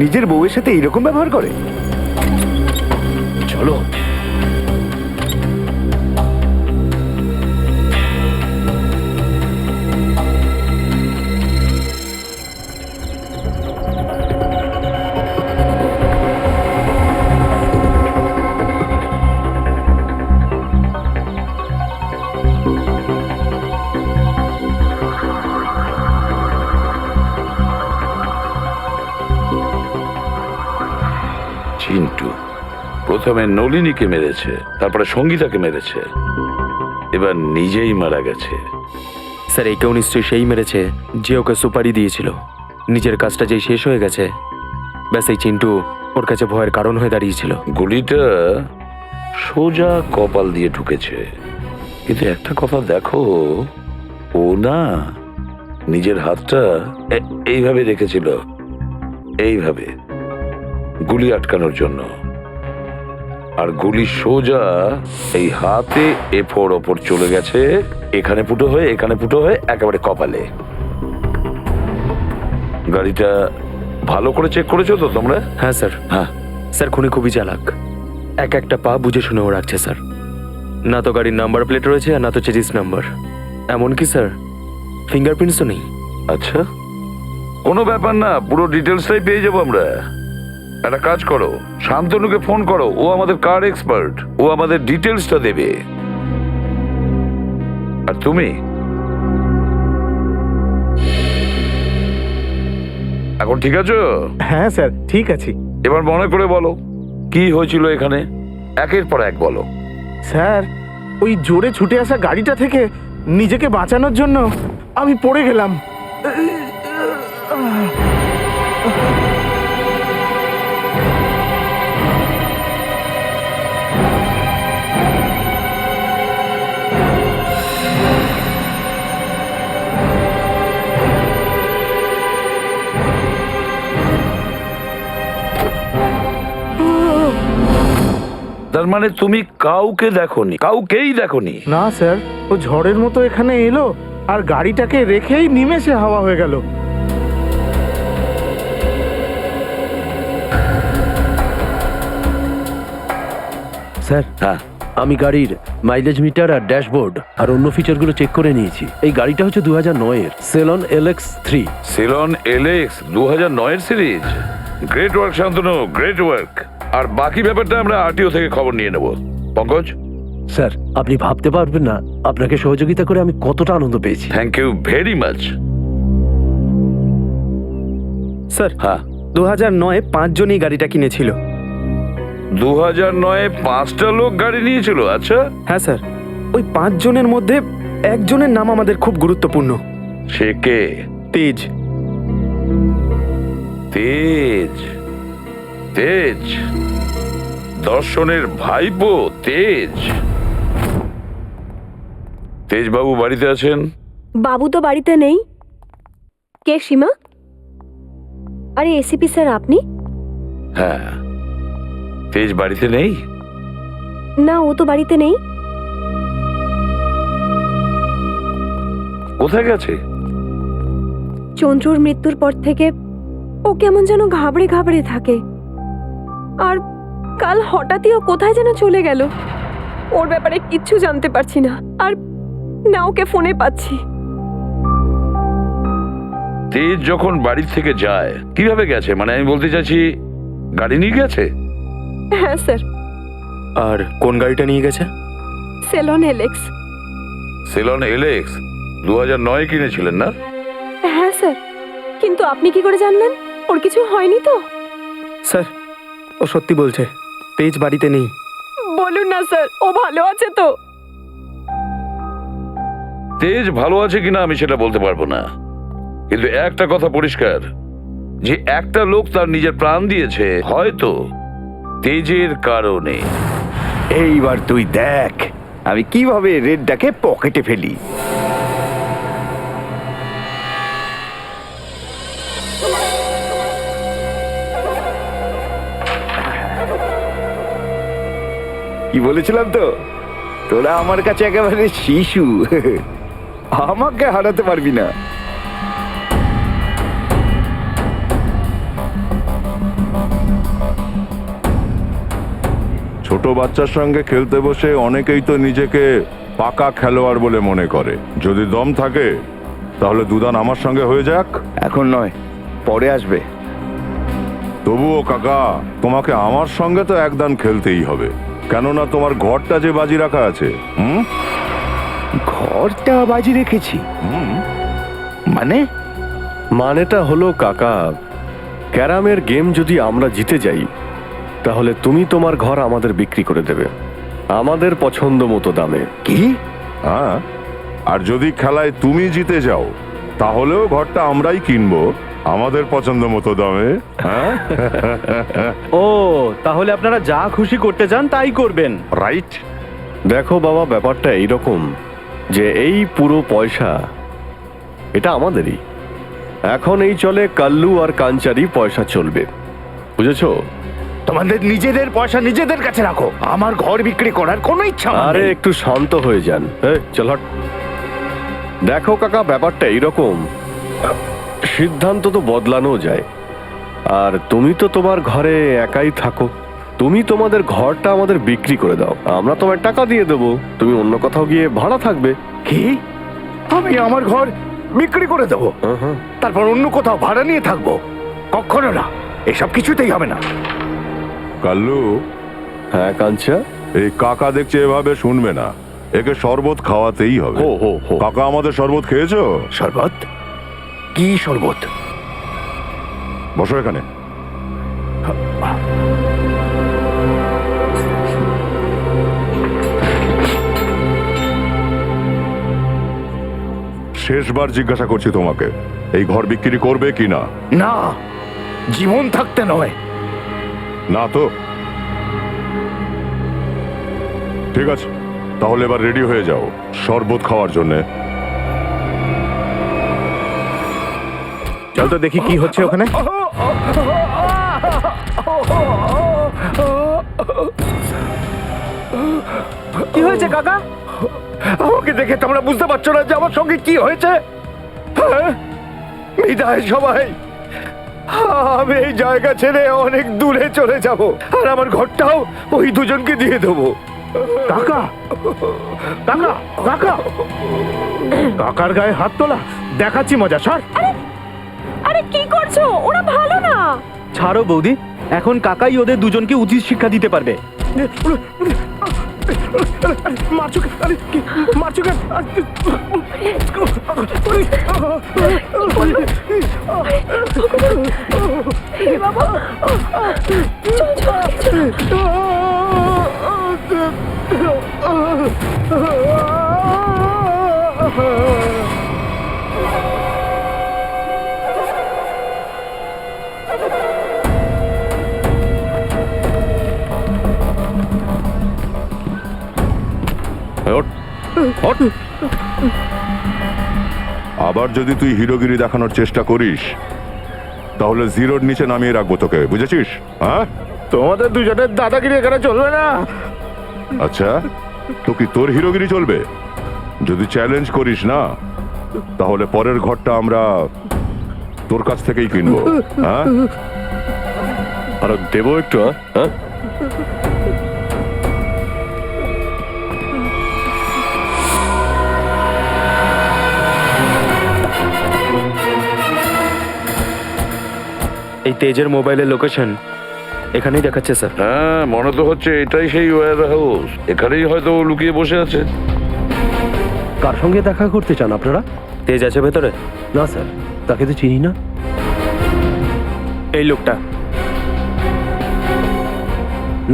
নিজের বউয়ের সাথে এইরকম ব্যবহার করে? চলো। চিন্টু প্রথমে নলিনীকে মেরেছে, তারপরে সঙ্গীতাকে মেরেছে, এবার নিজেই মারা গেছে। স্যার একেও নিশ্চয়ই সেই মেরেছে যে ওকে সুপারি দিয়েছিল। নিজের কাজটা যেই শেষ হয়ে গেছে, ব্যাস এই চিন্টু ওর কাছে ভয়ের কারণ হয়ে দাঁড়িয়েছিল। গুলিটা সোজা কপাল দিয়ে ঢুকেছে, কিন্তু একটা কথা দেখো, ও না নিজের হাতটা এইভাবে রেখেছিল, এইভাবে গুলি আটকানোর জন্য, আর গুলি সোজা এই হাতে এফোর ওপর চলে গেছে, এখানে ফুটো হয়ে এখানে ফুটো হয়ে একেবারে কপালে। গাড়িটা ভালো করে চেক করেছো তো তোমরা? হ্যাঁ স্যার। হ্যাঁ, স্যার খুনি খুবই চালাক, এক একটা পা বুঝে শুনেও রাখছে স্যার। না তো গাড়ির নাম্বার প্লেট রয়েছে আর না তো চেজিস নাম্বার, এমনকি স্যার ফিঙ্গারপ্রিন্টসও নেই। আচ্ছা, কোনো ব্যাপার না, পুরো ডিটেলসটাই পেয়ে যাবো আমরা। একটা কাজ করো, শান্তনুকে ফোন করো, ও আমাদের কার এক্সপার্ট, ও আমাদের ডিটেলসটা দেবে। আর তুমি এখন ঠিক আছো? হ্যাঁ স্যার, ঠিক আছে। এবার মনে করে বলো কি হয়েছিল এখানে, একের পর এক বলো। স্যার, ওই জোরে ছুটে আসা গাড়িটা থেকে নিজেকে বাঁচানোর জন্য আমি পড়ে গেলাম। তার মানে তুমি কাউকে দেখোনি, কাউকেই দেখোনি? না স্যার, ও ঝড়ের মতো এখানে এলো আর গাড়িটাকে রেখেই নিমেষে হাওয়া হয়ে গেল। স্যার, হ্যাঁ, আমি গাড়ির মাইলেজ মিটার আর ড্যাশবোর্ড আর অন্য ফিচারগুলো চেক করে নিয়েছি। এই গাড়িটা হচ্ছে 2009-এর সেলন LX3। সিলন এলএক্স 2009-এর series. Great work Shantanu, great work. আর বাকি ব্যাপারটা আমরা আরটিও থেকে খবর নিয়ে নেব। পঙ্কজ, স্যার, আপনি ভাবতে পারবেন না আপনাকে সহযোগিতা করে আমি কতটা আনন্দ পেয়েছি। Thank you very much. Sir হ্যাঁ, 2009-এ 5 জনই গাড়িটা কিনেছিল। 2009-এ 5টা লোক গাড়ি নিয়েছিল? আচ্ছা, হ্যাঁ স্যার, ওই 5 জনের মধ্যে একজনের নাম আমাদের খুব গুরুত্বপূর্ণ। সে কে? তেজ। তেজ? তেজ দর্শনের ভাইপো তেজ? তেজ বাবু বাড়িতে আছেন? বাবু তো বাড়িতে নেই। কে সীমা? আরে এসিপি স্যার, আপনি? হ্যাঁ, তেজ বাড়িতে নেই? না, ও তো বাড়িতে নেই। কোথায় গেছে? চন্দ্রুর মৃত্যুর পর থেকে ও কেমন যেন ঘাবড়ে ঘাবড়ে থাকে, আর কাল হঠাৎই ও কোথায় যেন চলে গেল। ওর ব্যাপারে কিচ্ছু জানতে পারছি না, আর না ওকে ফোনে পাচ্ছি। তেজ যখন বাড়ি থেকে যায় কিভাবে গেছে, মানে আমি বলতে চাইছি গাড়ি নিয়ে গেছে? হ্যাঁ স্যার। আর কোন গাড়িটা নিয়ে গেছে? সেলন LX। সেলন এলএক্স 2009-এ কিনেছিলেন না? হ্যাঁ স্যার, কিন্তু আপনি কি করে জানলেন? ওর কিছু হয়নি তো? স্যার ও সত্যি বলছে, তেজ বাড়িতে নেই। বলুন না স্যার, ও ভালো আছে তো? তেজ ভালো আছে কিনা আমি সেটা বলতে পারবো না, কিন্তু একটা কথা পরিষ্কার, যে একটা লোক তার নিজের প্রাণ দিয়েছে হয়তো তেজের কারণে। এইবার তুই দেখ আমি কিভাবে রেডটাকে পকেটে ফেলি। কি বলেছিলাম তো, তোরা আমার কাছে একেবারে শিশু, আমাকে হারাতে পারবি না। ছোট বাচ্চার সঙ্গে খেলতে বসে অনেকেই তো নিজেকে পাকা খেলোয়াড় বলে মনে করে। যদি দম থাকে তাহলে দুদান আমার সঙ্গে হয়ে যাক। এখন নয়, পরে আসবে। তবুও কাকা, তোমাকে আমার সঙ্গে তো একদান খেলতেই হবে, কেননা তোমার ঘরটা যে বাজি রাখা আছে। ঘরটা বাজি রেখেছি মানে? মানেটা হলো কাকা, ক্যারামের গেম যদি আমরা জিতে যাই তাহলে তুমি তোমার ঘর আমাদের বিক্রি করে দেবে আমাদের পছন্দ মতো দামে। কি? হ্যাঁ, আর যদি খেলায় তুমি জিতে যাও তাহলেও ঘরটা আমরাই কিনবো আমাদের পছন্দ মতো দামে। হ্যাঁ, ও তাহলে আপনারা যা খুশি করতে চান তাই করবেন, রাইট? দেখো বাবা, ব্যাপারটা এইরকম যে এই পুরো পয়সা এটা আমাদেরই। এখন এই চলে কাল্লু আর কাঞ্চারি পয়সা চলবে, বুঝেছো? তোমাদের নিজেদের পয়সা নিজেদের কাছে রাখো, আমার ঘর বিক্রি করার কোনো ইচ্ছা আমার আরে নেই। একটু শান্ত হয়ে যান। চল হট। দেখো কাকা, ব্যাপারটা এইরকম, সিদ্ধান্ত তো বদলানো যায়। আর তুমি তো তোমার ঘরে একাই থাকো, তুমি তোমাদের ঘরটা আমাদের বিক্রি করে দাও, আমরা তোমায় টাকা দিয়ে দেবো, তুমি অন্য কোথাও গিয়ে ভাড়া থাকবে। কি? আমি আমার ঘর বিক্রি করে দেবো, তারপর অন্য কোথাও ভাড়া নিয়ে থাকবো? কখনো না, এসব কিছুতেই হবে না। কাল্লু। হ্যাঁ কাঞ্চা? এই কাকা দেখছে এভাবে শুনবে না, একে শরবত খাওয়াতেই হবে। কাকা, আমাদের শরবত খেয়েছো? শরবত? কি শরবত? বসো এখানে। শেষবার জিজ্ঞাসা করছি তোমাকে, এই ঘর বিক্রি করবে কি না? না, জীবন থাকতে নয়। না তো? ঠিক আছে, তাহলে এবার রেডি হয়ে যাও শরবত খাওয়ার জন্যে। চল তো দেখি কি হচ্ছে ওখানে। কি হয়েছে কাকা? আমাকে দেখে তোমরা বুঝতে পারছো না যে আমার সঙ্গে কি হয়েছে? হ্যাঁ? বিদায় সবাই, আমি এই জায়গা ছেড়ে অনেক দূরে চলে যাব, আর আমার ঘরটাও ওই দুজনকে দিয়ে দেবো। কাকা, কাকা, কাকা, কাকার গায়ে হাত তোলা, দেখাচ্ছি মজা। সর। আরে কি করছো? ওরা ভালো না। ছাড়ো বৌদি, এখন কাকাই ওদের দুজনকে উচিত শিক্ষা দিতে পারবে। মারছো কেন? আরে কি মারছো কেন? বাবা, আবার যদি তুই হিরোগিরি দেখানোর চেষ্টা করিস তাহলে জিরোর নিচে নামিয়ে রাখবো তোকে, বুঝেছিস? হ্যাঁ, তোমাদের দুজনের দাদাগিরি এখানে চলবে না। আচ্ছা, তো কি তোর হিরোগিরি চলবে? যদি চ্যালেঞ্জ করিস না তাহলে পরের ঘরটা আমরা তোর কাছ থেকেই কিনবো। হ্যাঁ, আর দেবো একটু। হ্যাঁ, এই তেজের মোবাইলের লোকেশন এখানেই দেখাচ্ছে স্যার। হ্যাঁ, মনে তো হচ্ছে এটাই সেই ওয়্যার হাউস, এখানেই হয়তো ও লুকিয়ে বসে আছে। কার সঙ্গে দেখা করতে চান আপনারা? তেজ আছে ভেতরে? না স্যার, তাকে তো চিনি না। এই লোকটা?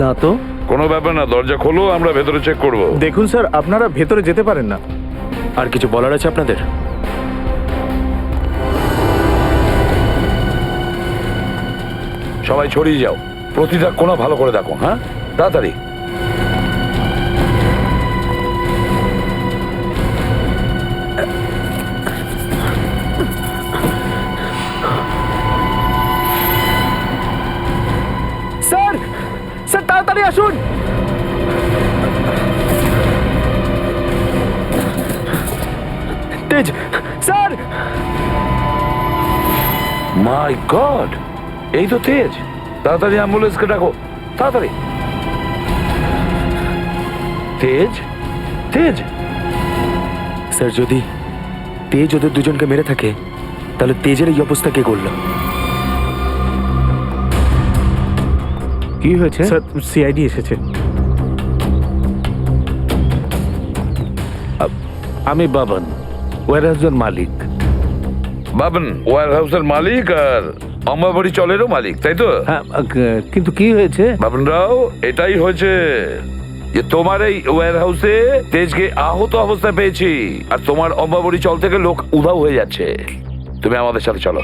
না তো। কোনো ব্যাপার না, দরজা খোলো, আমরা ভেতরে চেক করব। দেখুন স্যার, আপনারা ভেতরে যেতে পারেন না। আর কিছু বলার আছে আপনাদের? সবাই ছড়িয়ে যাও, প্রতিটা কোণা ভালো করে দেখো। হ্যাঁ, তাড়াতাড়ি। স্যার, স্যার তাড়াতাড়ি আসুন। তেজ, স্যার। মাই গড, এই তো তেজ। তাড়াতাড়ি অ্যাম্বুলেন্সকে ডাকো, তাড়াতাড়ি। তেজ, তেজ। স্যার, যদি তেজ ওদের দুজনকে মেরে থাকে তাহলে তেজের এই অবস্থা কে করলো? কি হয়েছে? স্যার, সিআইডি এসেছে। আমি বাবন, ওয়ারহাউসের মালিক। বাবন ওয়ার হাউসের মালিক আর অম্বাবাড়ি চলেরও মালিক, তাই তো? হ্যাঁ, কিন্তু কি হয়েছে? বাবন রাও, এটাই হয়েছে যে তোমার এই ওয়্যার হাউসে তেজকে আহত অবস্থায় পেয়েছি, আর তোমার অম্বাবাড়ি চল থেকে লোক উধাও হয়ে যাচ্ছে। তুমি আমাদের সাথে চলো।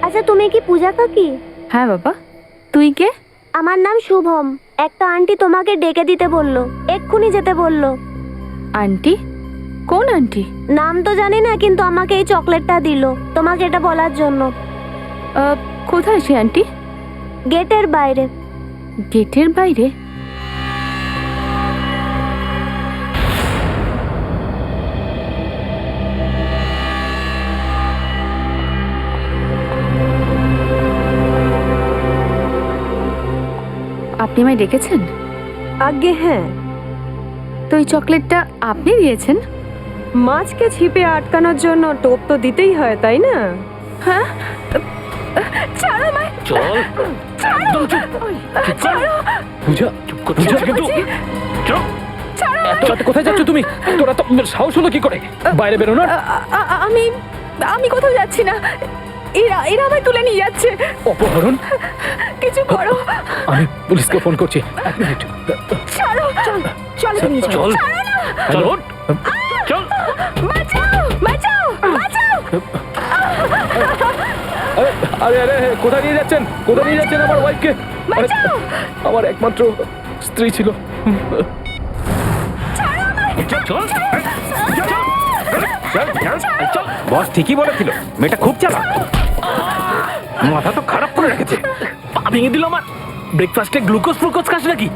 আচ্ছা, তুমি কি পূজা কাকি? হ্যাঁ বাবা, তুই কে? আমার নাম শুভম। একটা আন্টি তোমাকে ডেকে দিতে বললো, এক্ষুনি যেতে বললো। আন্টি? কোন আন্টি? নাম তো জানি না, কিন্তু আমাকে এই চকলেটটা দিল তোমাকে এটা বলার জন্য। কোথায় সে আন্টি? গেটের বাইরে। গেটের বাইরে? আপনি আমায় ডেকেছেন? আগে হ্যাঁ। তো এই চকলেটটা আপনি দিয়েছেন? মাছকে ছিপে আটকানোর জন্য টোপ তো দিতেই হয়, তাই না? হ্যাঁ, ছাড়ো আমায়। চল, একদম চুপ। পূজা, পূজা কিন্তু চুপ। এত রাতে কোথায় যাচ্ছ তুমি? তোরা তো সাহস হলো কি করে? বাইরে বেরো না। আমি কোথাও যাচ্ছি না। এরা আমায় তুলে নিয়ে যাচ্ছে। অপহরণ? কিছু করো। আমি পুলিশকে ফোন করছি। এক মিনিট। ছাড়ো। চল, চল, চল, চল। বাঁচাও। আরে আরে, কোথায় নিয়ে যাচ্ছেন? কোথায় নিয়ে যাচ্ছেন আমার ওয়াইফকে? আমার একমাত্র স্ত্রী ছিল। বস ঠিকই বলেছিল, মেয়েটা খুব চালাক। মাথা তো খারাপ করে রেখেছে। পা ভেঙে দিল আমার। ব্রেকফাস্টে গ্লুকোজ খাস নাকি?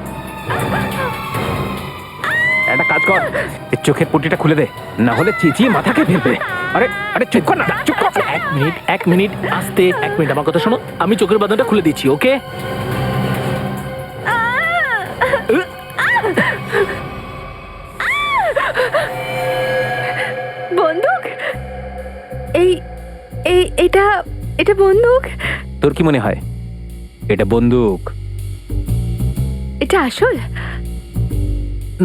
একটা কাজ কর, এর চোখের পট্টিটা খুলে দে, না হলে চেঁচিয়ে মাথাকে ফেলবে। আরে আরে চুপ কর না, চুপ কর। এক মিনিট আস্তে। এক মিনিট আমার কথা শোনো। আমি চোখের বাঁধনটা খুলে দিচ্ছি, ওকে? বন্দুক? এটা বন্দুক? তোর কি মনে হয় এটা বন্দুক? এটা আসল?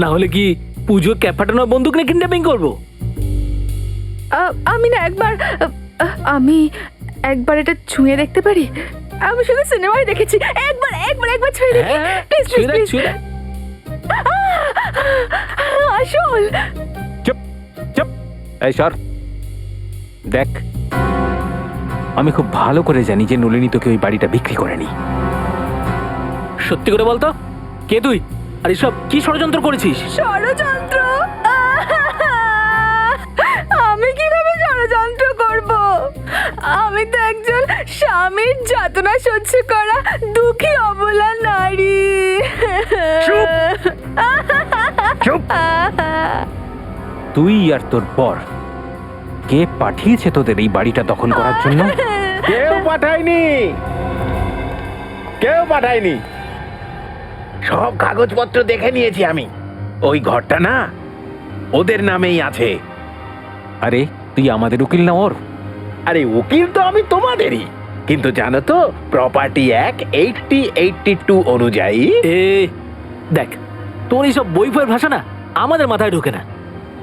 না হলে কি পুজো ক্যাপ ফাটানোর বন্দুক নিয়ে কিডন্যাপিং করবো? আমি একবার এটা ছুঁয়ে দেখতে পারি? আমি শুধু সিনেমায় দেখেছি। একবার ছুঁয়ে দেখি প্লিজ। আসল? চুপ চুপ, এই সর। দেখ, আমি খুব ভালো করে জানি যে নলিনী তোকে ওই বাড়িটা বিক্রি করেনি। সত্যি করে বলতো, কে তুই? আর এসব কি ষড়যন্ত্র করেছিস? ষড়যন্ত্র? আমি কিভাবে ষড়যন্ত্র করব? আমি তো একজন স্বামীর যাতনা সহ্য করা দুঃখী অবলা নারী। চুপ। তুই আর তোর পর কে পাঠিয়েছে তোদের এই বাড়িটা দখল করার জন্য? কেউ পাঠায়নি। সব কাগজপত্র দেখে নিয়েছি আমি। ওই ঘরটা না ওদের নামেই আছে। আরে তুই আমাদের উকিল না ওর? আরে উকিল তো আমি তোমাদেরই, কিন্তু জানো তো প্রপার্টি অ্যাক্ট 8082 অনুযায়ী। দেখ, তোর এইসব বই ফয়ের ভাষা না আমাদের মাথায় ঢোকে না।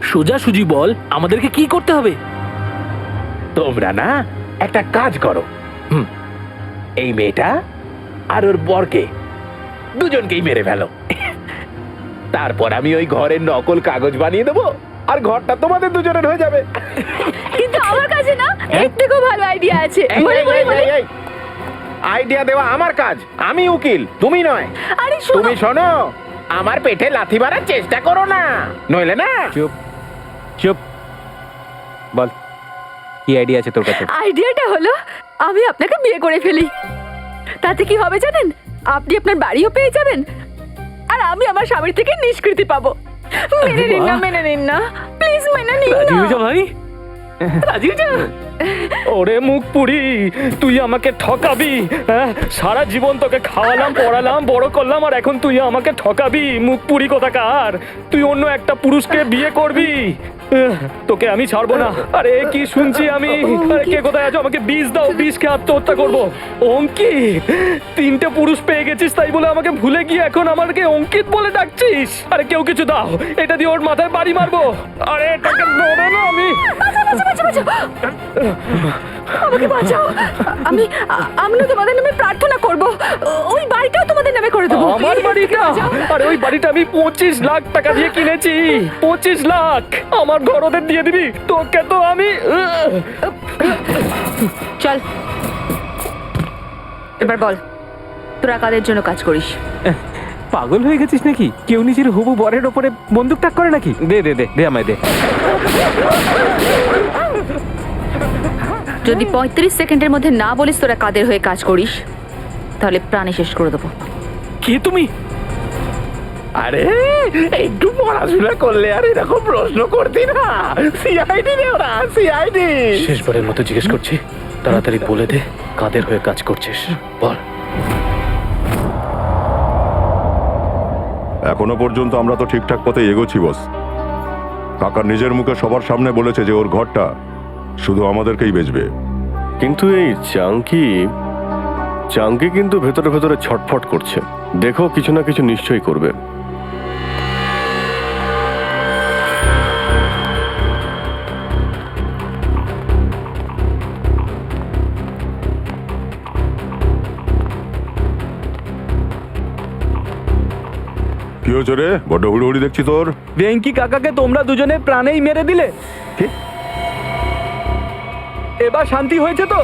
সোজাসুজি বল আমাদেরকে কি করতে হবে? তোমরা না একটা কাজ করো, এই মেয়েটা আর ওর বরকে দুজনকেই মেরে ফেলো। তারপর আমি ওই ঘরের নকল কাগজ বানিয়ে দেবো আর ঘরটা তোমাদের দুজনের হয়ে যাবে। কিন্তু আমার কাছে না এর থেকেও ভালো আইডিয়া আছে। আইডিয়া দেওয়া আমার কাজ, আমি উকিল, তুমি নয়। আরে তুমি শোনো, আমার পেটে লাথি মারার চেষ্টা করো না, নইলে না। চুপ চুপ, বল কি আইডিয়া আছে তোর কাছে? আইডিয়াটা হলো আমি আপনাকে বিয়ে করে ফেলি। তাতে কি হবে জানেন? আপনি আপনার বাড়িও পেয়ে যাবেন আর আমি আমার স্বামীর থেকে নিষ্কৃতি পাবো। মেনে নিন না, মেনে নিন না, প্লিজ মেনে নিন রাজি না। হয়ে যা ভাই, রাজি হয়ে যা। ওরে মুখ পুরি, তুই আমাকে ঠকাবি? হ্যাঁ, সারা জীবন তোকে খাওয়ালাম, পড়ালাম, বড় করলাম, আর এখন তুই আমাকে ঠকাবি? মুখ পুরি কোথাকার, তুই অন্য একটা পুরুষকে বিয়ে করবি? তোকে আমি ছাড়বো না। আরে কি শুনছি আমি? আরে কে কোথায় আছো? আমাকে বিষ দাও, বিষ খেয়ে আত্মহত্যা করবো। অঙ্কিত, 3টে পুরুষ পেয়ে গেছিস তাই বলে আমাকে ভুলে গিয়ে এখন আমাকে অঙ্কিত বলে ডাকছিস? আরে কেউ কিছু দাও, এটা দিয়ে ওর মাথায় বাড়ি মারবো। আরে এটাকে ধরে না আমি। আমাকে বাঁচাও, আমি না তোমাদের নামে প্রার্থনা করব, ওই বাড়িটাও তোমাদের নামে করে দেবো। আমার বাড়িটা? আরে ওই বাড়িটা আমি 25 লাখ টাকা দিয়ে কিনেছি। 25 লাখ আমার ঘর ওদের দিয়ে দিবি? তোকে তো আমি চল এবার বল, তোরা কাদের জন্য কাজ করিস? পাগল হয়ে গেছিস নাকি? কেউ নিজের হবু বরের ওপরে বন্দুক তাক করে নাকি? দে দে দে দে, আমায় দে। যদি 35 সেকেন্ডের মধ্যে না বলিস তোরা কাদের হয়ে কাজ করিস, তাহলে প্রাণে শেষ করে দেবো। কে তুমি? আরে একটু পড়াশোনা করলে আর এরকম প্রশ্ন করতি না। সিআইডি রে ওরা, সিআইডি। শেষবারের মতো জিজ্ঞেস করছি, তাড়াতাড়ি বলে দে কাদের হয়ে কাজ করছিস, বল। এখনো পর্যন্ত আমরা তো ঠিকঠাক পথে এগোচ্ছি বস। কাকা নিজের মুখে সবার সামনে বলেছে যে ওর ঘরটা শুধু আমাদেরকেই বেচবে। কিন্তু এই চাঙ্কি কিন্তু ভেতরে ভেতরে ছটফট করছে। দেখো কিছু না কিছু নিশ্চয়ই করবে। কি হয়েছে রে? বড্ড হুড়োহুড়ি দেখছি তোর। ভেঙ্কি কাকাকে তোমরা দুজনে প্রাণেই মেরে দিলে। এবার শান্তি হয়েছে তো?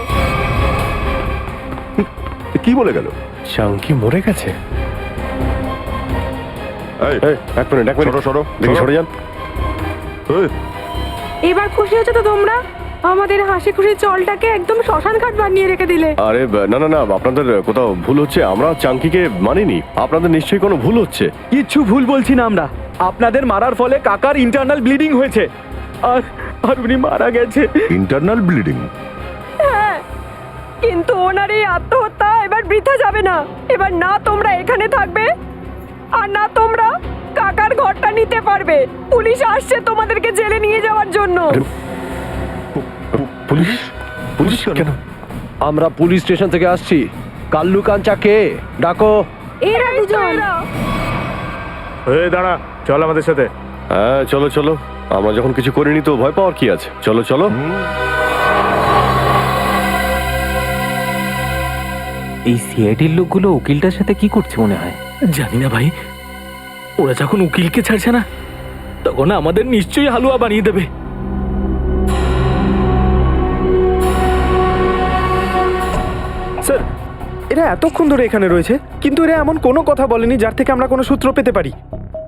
কি বলে গেল? চাঙ্কি মরে গেছে? এই, এক মিনিট সরো, দেখি সরে যান। এই, এবার খুশি হচ্ছে তো তোমরা? আমাদের হাসি খুশি চলটাকে একদম শ্মশান ঘাট বানিয়ে রেখে দিলে। আরে না না না, আপনাদের কোথাও ভুল হচ্ছে। আমরা চাঙ্কিকে মানিনি, আপনাদের নিশ্চয়ই কোনো ভুল হচ্ছে। কিচ্ছু ভুল বলছি না আমরা। আপনাদের মারার ফলে কাকার ইন্টারনাল ব্লিডিং হয়েছে আর উনি মারা গেছে। Internal bleeding? হ্যাঁ, কিন্তু ওনার এই আত্মহত্যা এবার বৃথা যাবে না। এবার না তোমরা এখানে থাকবে আর না তোমরা কাকার ঘরটা নিতে পারবে। পুলিশ আসছে তোমাদেরকে জেলে নিয়ে যাওয়ার জন্য। পুলিশ? পুলিশ কেন? আমরা পুলিশ স্টেশন থেকে আসছি। কাল্লু কাঞ্চা কে? ডাকো। এরা দুজন। এই দাঁড়া, চল আমাদের সাথে। হ্যাঁ চলো চলো, আমরা যখন কিছু করিনি তো ভয় পাওয়ার কি আছে? চলো চলো। এই সিআইডির লোকগুলো উকিলটার সাথে কি করছে মনে হয়? জানি না ভাই, ওরা যখন উকিলকে ছাড়ছে না তখন আমাদের নিশ্চয়ই হালুয়া বানিয়ে দেবে। স্যার, এরা এতক্ষণ ধরে এখানে রয়েছে কিন্তু এরা এমন কোনো কথা বলেনি যার থেকে আমরা কোনো সূত্র পেতে পারি।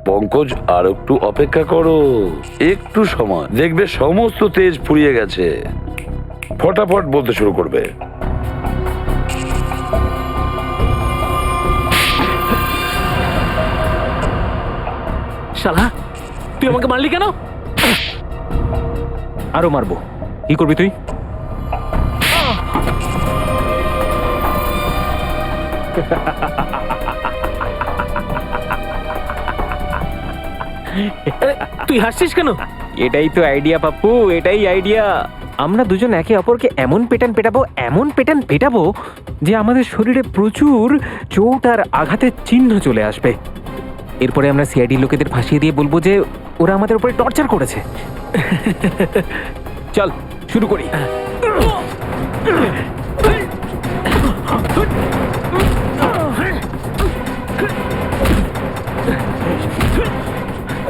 পঙ্কজ, আর একটু অপেক্ষা করো, একটু সময়, দেখবে সমস্ত তেজ ফুরিয়ে গেছে, ফটাফট বলতে শুরু করবে। শালা, তুই আমাকে মারলি কেন? আরো মারবো। কি করবি তুই? তুই হাসছিস কেন? এটাই তো আইডিয়া পাপ্পু, এটাই আইডিয়া। আমরা দুজন একে অপরকে এমন পেটান পেটাবো যে আমাদের শরীরে প্রচুর চোট আর আঘাতের চিহ্ন চলে আসবে। এরপরে আমরা সিআইডি লোকেদের ফাঁসিয়ে দিয়ে বলবো যে ওরা আমাদের উপরে টর্চার করেছে। চল শুরু করি।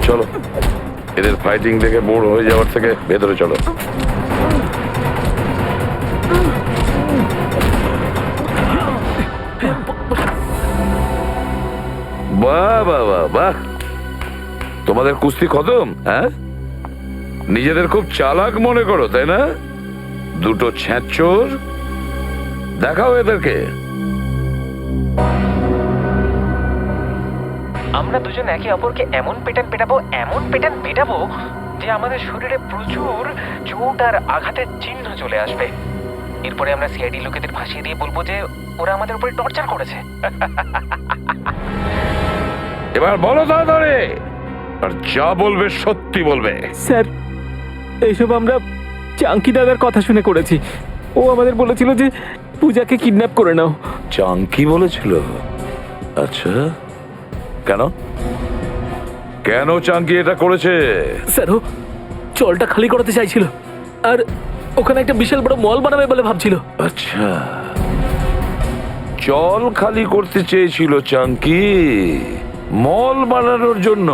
চলো, এদের ফাইটিং দেখে বোর হয়ে যাওয়ার থেকে ভেতরে চলো। বাহ বাহ বাহ বাহ, তোমাদের কুস্তি খতম? হ্যাঁ, নিজেদের খুব চালাক মনে করো তাই না? দুটো ছ্যাঁচোর, দেখাও এদেরকে। আমরা দুজন একে অপরকে এমন পেটান পেটাবো যে আমাদের শরীরে প্রচুর চোট আর আঘাতের চিহ্ন চলে আসবে। এরপরে আমরা সিআইডি লোকেদের ফাঁসিয়ে দিয়ে বলবো যে ওরা আমাদের উপরে টর্চার করেছে। এবার বলো তাড়াতাড়ি, আর যা বলবে সত্যি বলবে। স্যার, এইসব আমরা চাঙ্কি দাদার কথা শুনে করেছি। ও আমাদের বলেছিল যে পূজাকে কিডন্যাপ করে নাও। চাঙ্কি বলেছিল? আচ্ছা, কেন কেন চাঙ্কি এটা করেছে? স্যার, ও জলটা খালি করাতে চাইছিল আর ওখানে একটা বিশাল বড় মল বানাবে বলে ভাবছিল। আচ্ছা, জল খালি করতে চেয়েছিল চাঙ্কি মল বানানোর জন্য,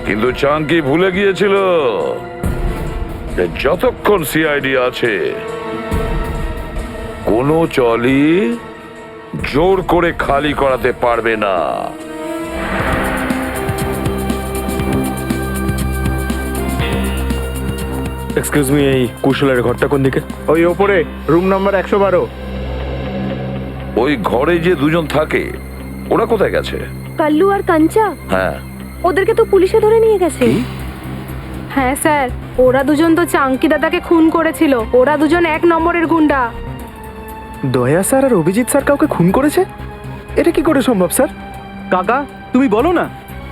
কিন্তু চাঙ্কি ভুলে গিয়েছিল যে যতক্ষণ সিআইডি আছে কোনো চলই জোর করে খালি করাতে পারবে না। এক্সকিউজ মি, এই কুশলের ঘরটা কোন দিকে? ওই ওপরে রুম নাম্বার 112। ওই ঘরে যে দুজন থাকে ওরা কোথায় গেছে? কাল্লু আর কাঞ্চা, হ্যাঁ, ওদেরকে তো পুলিশে ধরে নিয়ে গেছে। হ্যাঁ স্যার, ওরা দুজন তো চাঙ্কি দাদাকে খুন করেছিল। ওরা দুজন 1 নম্বরের গুন্ডা। দয়া স্যার আর অভিজিৎ স্যার কাউকে খুন করেছে? এটা কি করে সম্ভব স্যার? কাকা, তুমি বলো না,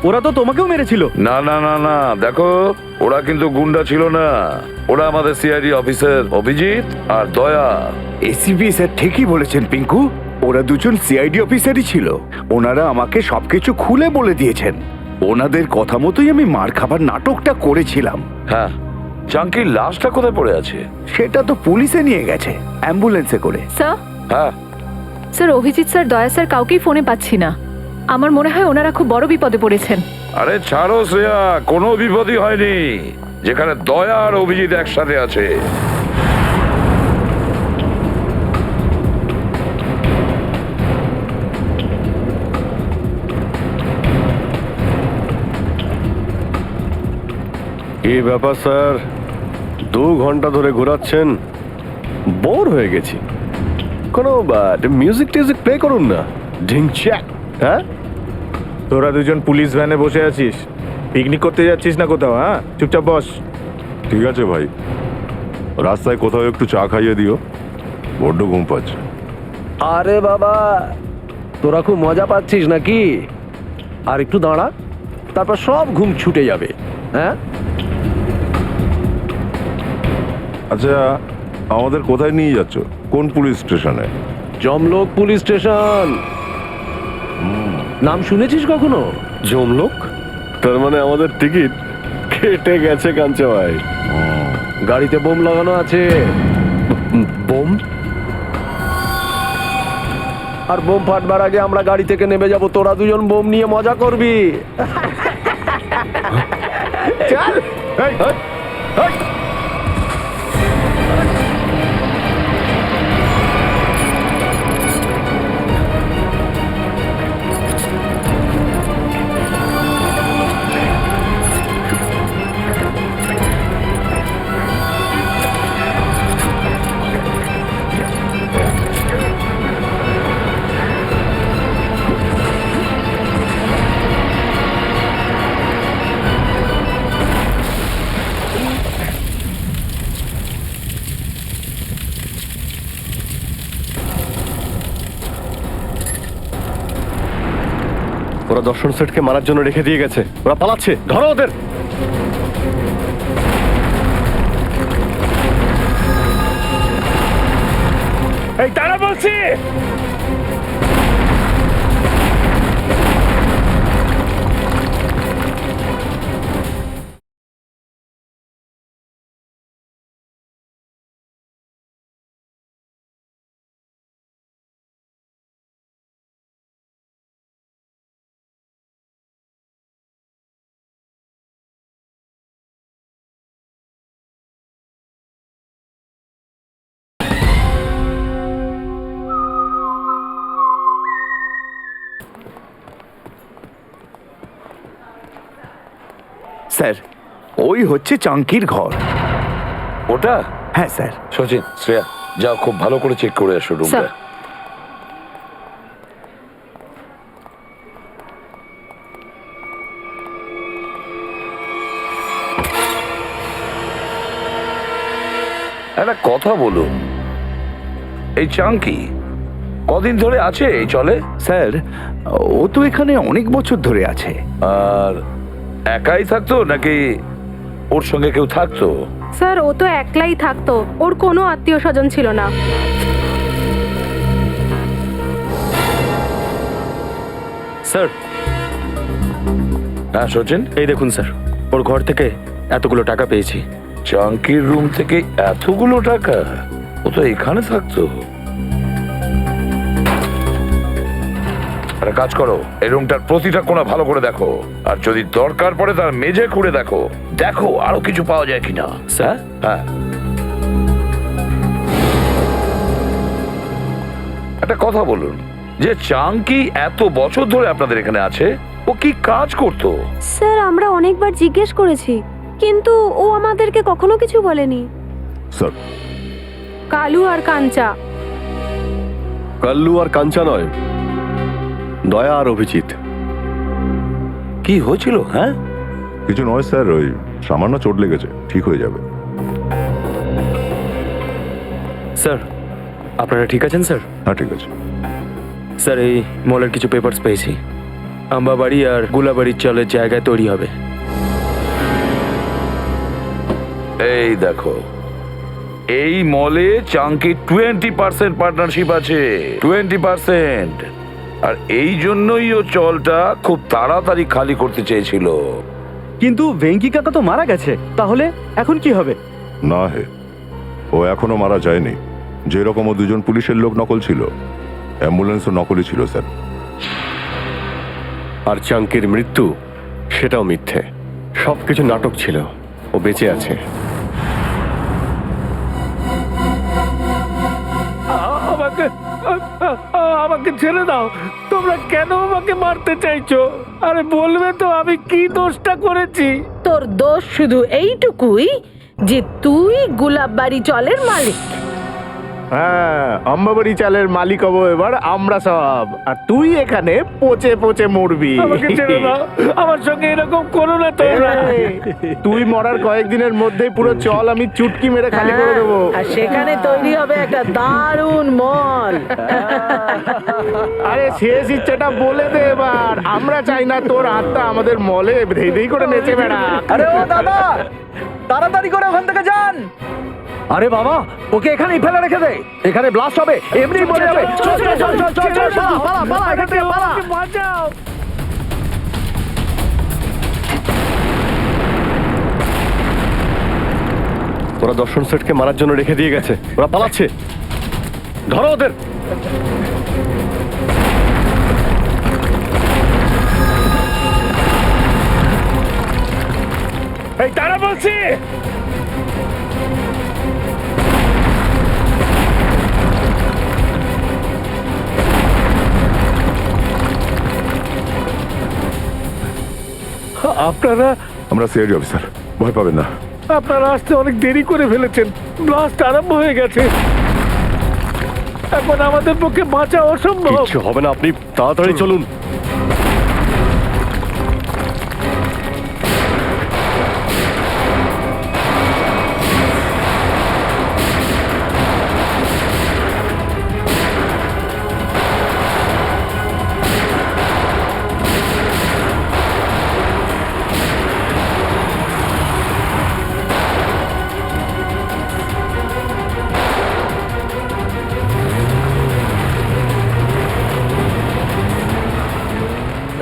ওরা তো তোমাকেও মেরেছিল। না না না না, দেখো ওরা কিন্তু গুন্ডা ছিল না, ওরা আমাদের সিআইডি অফিসার অভিজিৎ আর দয়া। এসিপি স্যার ঠিকই বলেছেন পিঙ্কু, ওরা দুজন সিআইডি অফিসারই ছিল। ওনারা আমাকে সবকিছু খুলে বলে দিয়েছেন। ওনাদের কথা মতোই আমি মার খাবার নাটকটা করেছিলাম। হ্যাঁ, চাঙ্কির লাশটা কোথায় পড়ে আছে? সেটা তো পুলিশে নিয়ে গেছে অ্যাম্বুলেন্সে করে। স্যার, হ্যাঁ স্যার অভিজিৎ স্যার, দয়া স্যার কাউকেই ফোনে পাচ্ছি না। আমার মনে হয় ওনারা খুব বড় বিপদে পড়েছেন। আরে ছাড়ো শ্রেয়া, কোনো বিপদই হয়নি, যেখানে দয়া আর অভিজিৎ একসাথে আছে। কি ব্যাপার স্যার, 2 ঘন্টা ধরে ঘোরাচ্ছেন, বোর হয়ে গেছি। কোনো মিউজিক টিউজিক প্লে করুন না। ঢিংচ্যাক। হ্যাঁ, তোরা দুজন পুলিশ ভ্যানে বসে আছিস, পিকনিক করতে যাচ্ছিস না কোথাও? হ্যাঁ, চুপচাপ বস। ঠিক আছে ভাই, রাস্তায় কোথাও একটু চা খাইয়ে দিও, বড্ড ঘুম পাচ্ছে। আরে বাবা, তোরা খুব মজা পাচ্ছিস নাকি? আর একটু দাঁড়া, তারপর সব ঘুম ছুটে যাবে। হ্যাঁ, আচ্ছা, আমাদের কোথায় নিয়ে যাচ্ছ? কোন পুলিশ স্টেশনে? জমলোক পুলিশ স্টেশন। নাম শুনেছিস কখনো? জমলোক? তার মানে আমাদের টিকিট কেটে গেছে কাঞ্চা ভাই। গাড়িতে বোম লাগানো আছে। বোম? আর বোম ফাটবার আগে আমরা গাড়ি থেকে নেমে যাব, তোরা দুজন বোম নিয়ে মজা করবি। চল। এই, এই, এই। ওরা দর্শন সেটকে মারার জন্য রেখে দিয়ে গেছে, ওরা পালাচ্ছে, ধরো ওদের। এই তারা বলছি। স্যার ওই হচ্ছে চাঙ্কির ঘর। ওটা? হ্যাঁ স্যার। সচিন, শ্রেয়া, যাও খুব ভালো করে চেক করে আসো রুমটা। স্যার। একটা কথা বলুন, এই চাঙ্কি কদিন ধরে আছে এই চলে? স্যার ও তো এখানে অনেক বছর ধরে আছে। আর একাই থাকতো নাকি ওর সঙ্গে কেউ থাকতো? স্যার ও তো একলাই থাকতো, ওর কোনো আত্মীয় স্বজন ছিল না। স্যার, হ্যাঁ সচিন, এই দেখুন স্যার, ওর ঘর থেকে এতগুলো টাকা পেয়েছি। চাঙ্কির রুম থেকে এতগুলো টাকা? ও তো এখানে থাকতো। একটা কাজ করো, এই রুমটার প্রতিটা কোণা ভালো করে দেখো, আর যদি দরকার পড়ে তার মেঝে খুঁড়ে দেখো, দেখো আরো কিছু পাওয়া যায় কিনা। স্যার? হ্যাঁ। একটা কথা বলুন, যে চাঙ্কি এত বছর ধরে আপনাদের এখানে আছে, ও কি কাজ করতো? স্যার আমরা অনেকবার জিজ্ঞেস করেছি, কিন্তু ও আমাদেরকে কখনো কিছু বলেনি। স্যার, কালু আর কাঞ্চা। কাল্লু আর কাঞ্চা নয়, দয়া আর অভিজিৎ। কি হয়েছিল? হ্যাঁ, কিছু নয় স্যার, ওই সামান্য চোট লেগেছে, ঠিক হয়ে যাবে। স্যার, আপনারা ঠিক আছেন স্যার? হ্যাঁ ঠিক আছে। স্যার, এই মলের কিছু পেপারস পেয়েছি। আম্বাবাড়ি আর গুলাবাড়ির চলের জায়গায় তৈরি হবে। এই দেখো, এই মলে চাঙ্কি 20% পার্টনারশিপ আছে, 20%। আর এই জন্যই ও চলটা খুব তাড়াতাড়ি খালি করতে চেয়েছিল। কিন্তু ভেঙ্কি কাকা তো মারা গেছে, তাহলে এখন কি হবে? না হে, ও এখনো মারা যায়নি। যেরকম ও দুজন পুলিশের লোক নকল ছিল, অ্যাম্বুলেন্সও নকলই ছিল স্যার। আর চাঙ্কির মৃত্যু, সেটাও মিথ্যে, সবকিছু নাটক ছিল। ও বেঁচে আছে। আমাকে ছেড়ে দাও। তোমরা কেন আমাকে মারতে চাইছো? আরে বলবে তো আমি কি দোষটা করেছি? তোর দোষ শুধু এইটুকুই যে তুই গুলাববাড়ি চলের মালিক। হ্যাঁ, আম্বাবাড়ি চালের মালিক হবো এবার আমরা সব, আর তুই এখানে পচে পচে মরবি। আমাকে ছেড়ে দাও, আমার সঙ্গে এরকম করো না তোমরা। তুই মরার কয়েকদিনের মধ্যেই পুরো চল আমি চুটকি মেরে খালি করে দেবো। আর সেখানে তৈরি হবে একটা দারুণ মল। আরে শেষ ইচ্ছেটা বলে দে এবার। আমরা চাই না তোর আত্মা আমাদের মলে ধেই ধেই করে নেচে বেড়া। আরে ও দাদা, তাড়াতাড়ি করে ওখান থেকে যান। আরে বাবা, ওকে এখানেই ফেলে রেখে দে, এখানে ব্লাস্ট হবে, এমনি মরে যাবে। চল চল চল চল চল চল, পালা পালা পালা, এখান থেকে পালা। বাঁচাও। ওরা দর্শন সেটকে মারার জন্য রেখে দিয়ে গেছে, ওরা পালাচ্ছে। ধরো ওদের। এই তারা বলছি। আপনারা আমরা সিআইডি অফিসার, ভয় পাবেন না। আপনারা আসতে অনেক দেরি করে ফেলেছেন। ব্লাস্ট আরম্ভ হয়ে গেছে, এখন আমাদের পক্ষে বাঁচা অসম্ভব। কিচ্ছু হবে না, আপনি তাড়াতাড়ি চলুন।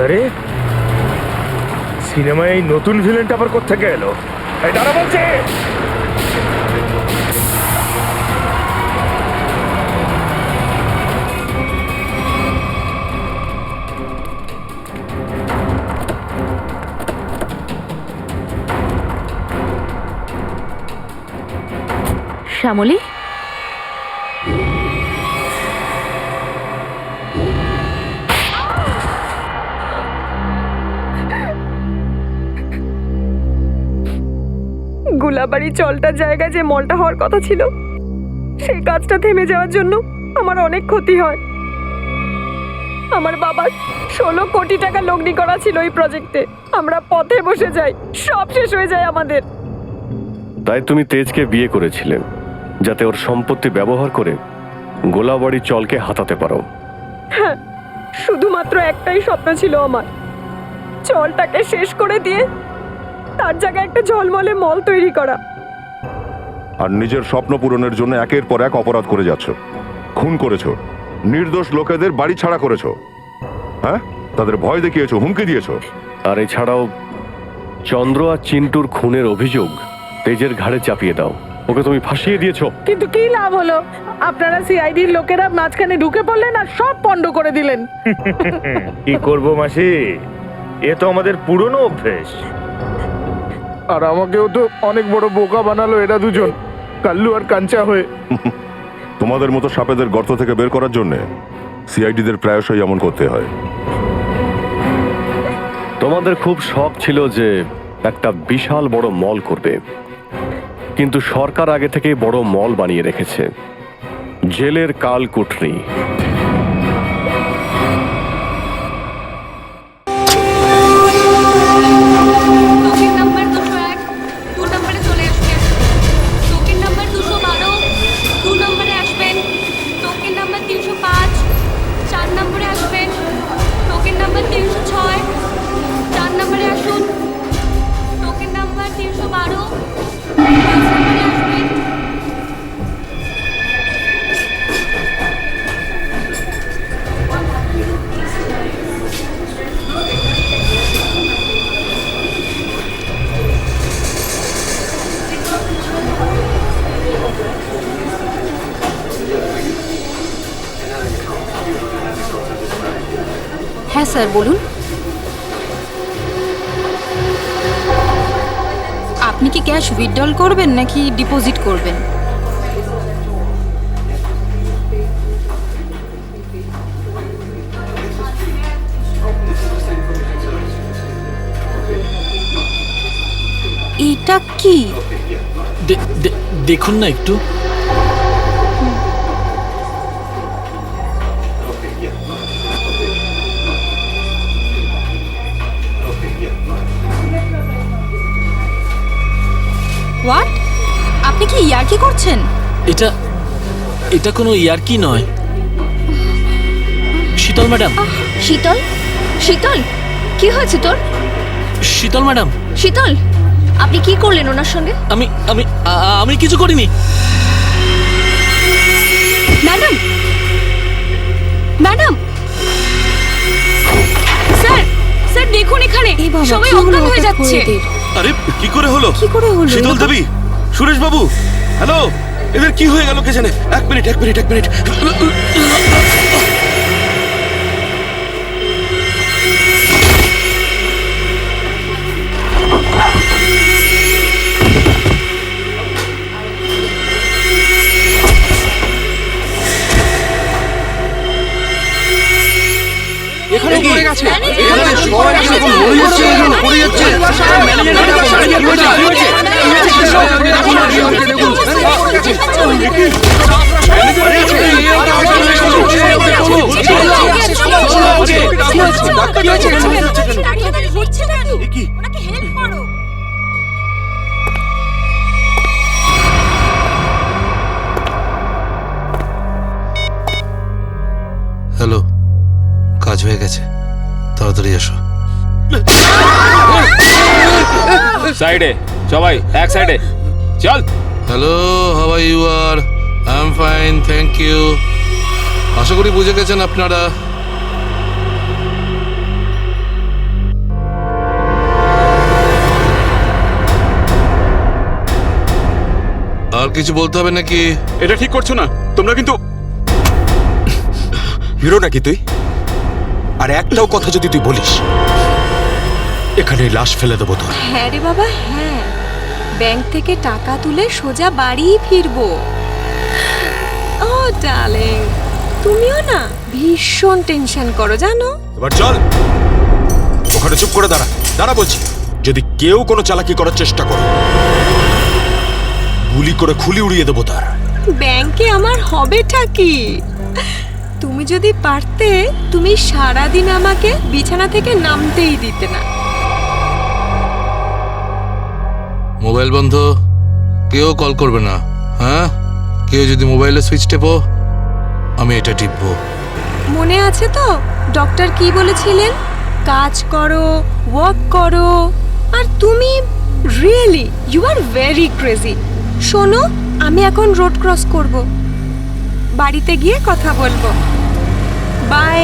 আরে সিনেমায় এই নতুন ভিলেনটা আবার কোত্থেকে এলো? এই তারা বলছে। শ্যামলী, গোলাবাড়ি চলটার জায়গায় যে মলটা হওয়ার কথা ছিল সেই কাজটা থেমে যাওয়ার জন্য আমার অনেক ক্ষতি হয়। আমার বাবার 16 কোটি টাকা লগ্নি করা ছিল এই প্রজেক্টে। আমরা পথে বসে যাই, সব শেষ হয়ে যায় আমাদের। তাই তুমি তেজকে বিয়ে করেছিলে যাতে ওর সম্পত্তি ব্যবহার করে গোলাবাড়ি চলকে হাতাতে পারো। হ্যাঁ, শুধুমাত্র একটাই স্বপ্ন ছিল আমার, চলটাকে শেষ করে দিয়ে তার জায়গায় একটা ঝলমলে মল তৈরি করা। আর নিজের স্বপ্ন পূরণের জন্য একের পর এক অপরাধ করে যাচ্ছ। খুন করেছো, নির্দোষ লোকেদের বাড়ি ছাড়া করেছো, হ্যাঁ, তাদের ভয় দেখিয়েছো, হুমকি দিয়েছো। আর এছাড়াও চন্দ্র আর চিন্টুর খুনের অভিযোগ তেজের ঘাড়ে চাপিয়ে দাও। ওকে তুমি ফাঁসিয়ে দিয়েছো। কিন্তু কি লাভ হলো? আপনারা সিআইডির লোকেরা মাঝখানে ঢুকে পড়লেন আর সব পণ্ড করে দিলেন। কি করব মাসি, এ তো আমাদের পুরনো অভ্যেস। আর আমাকেও তো অনেক বড় বোকা বানালো এরা দুজন, কাল্লু আর কাঞ্চা হয়ে। তোমাদের মতো সাপেদের গর্ত থেকে বের করার জন্য সিআইডিদের প্রায়শই এমন করতে হয়। তোমাদের খুব শখ ছিল যে একটা বিশাল বড় মল করবে, কিন্তু সরকার আগে থেকে বড় মল বানিয়ে রেখেছে, জেলের কালকুঠরি। টোকেন নাম্বার 201 2 নম্বরে চলে আসবেন। টোকেন নাম্বার 212 2 নম্বরে আসবেন। টোকেন নাম্বার 305 4 নম্বরে আসবেন। টোকেন নাম্বার 306 4 নম্বরে আসুন। টোকেন নাম্বার 312 5 নম্বরে আসবেন। হ্যাঁ স্যার, বলুন। আপনি কি ক্যাশ উইথড্রল করবেন নাকি ডিপোজিট করবেন? এটা কি? দেখুন না একটু। হোয়াট? আপনি কি ইয়ার্কি করছেন? এটা কোনো ইয়ার্কি নয়। শীতল ম্যাডাম। শীতল, শীতল, কি হয়েছে তোর? শীতল ম্যাডাম। শীতল, আপনি কি করলেন ওনার সঙ্গে? আমি কিছু করিনি। ম্যাডাম, ম্যাডাম, স্যার, স্যার দেখুন এখানে সবাই অজ্ঞান হয়ে যাচ্ছে। আরে কি করে হলো? কি করে হলো? শীতল দেবী, সুরেশ বাবু, হ্যালো, এদের কি হয়ে গেল কে জানে? এক মিনিট। এখানে পড়ে গেছে, এখানে সবাই এখন মরে যাচ্ছে, পড়ে যাচ্ছে। হ্যালো, কাজ হয়ে গেছে, তাড়াতাড়ি এসো। সাইডে সবাই, এক সাইডে চল। Hello, how are you? R I am fine, thank you. আশা করি বুঝে গেছেন আপনারা। আর কিছু বলতে হবে নাকি? এটা ঠিক করছো না তোমরা, কিন্তু হিরো নাকি তুই? আর একটাও কথা যদি তুই বলিস এখানে লাশ ফেলে দেবো তোর। হ্যাঁ রে বাবা, হ্যাঁ, ব্যাংক থেকে টাকা তুলে সোজা বাড়ি ফিরবো। ও ডার্লিং, তুমিও না ভীষণ টেনশন করো জানো। এবার চল, ওখানে চুপ করে দাঁড়া বলছি। যদি কেউ কোনো চালাকি করার চেষ্টা করে গুলি করে খুলি উড়িয়ে দেবো তার। ব্যাংকে আমার হবেটা কি? তুমি যদি পারতে, তুমি সারাদিন আমাকে বিছানা থেকে নামতেই দিতে না। মোবাইল বন্ধ, কেউ কল করবে না। হ্যাঁ, কেউ যদি মোবাইলে সুইচ টেপো, আমি এটা টিপবো। মনে আছে তো ডক্টর কি বলেছিলেন? কাজ করো, ওয়ার্ক করো। আর তুমি really you are very crazy. শোনো, আমি এখন রোড ক্রস করব, বাড়িতে গিয়ে কথা বলবো। বাই।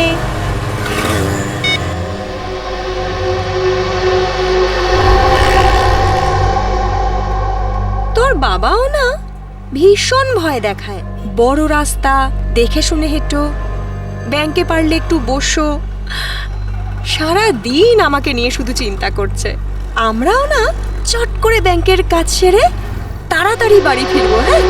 তোর বাবাও না ভীষণ ভয় দেখায়। বড় রাস্তা দেখে শুনে হেঁটো, ব্যাংকে পারলে একটু বসো। সারা দিন আমাকে নিয়ে শুধু চিন্তা করছে। আমরাও না চট করে ব্যাংকের কাজ সেরে তাড়াতাড়ি বাড়ি ফিরবো। হ্যাঁ,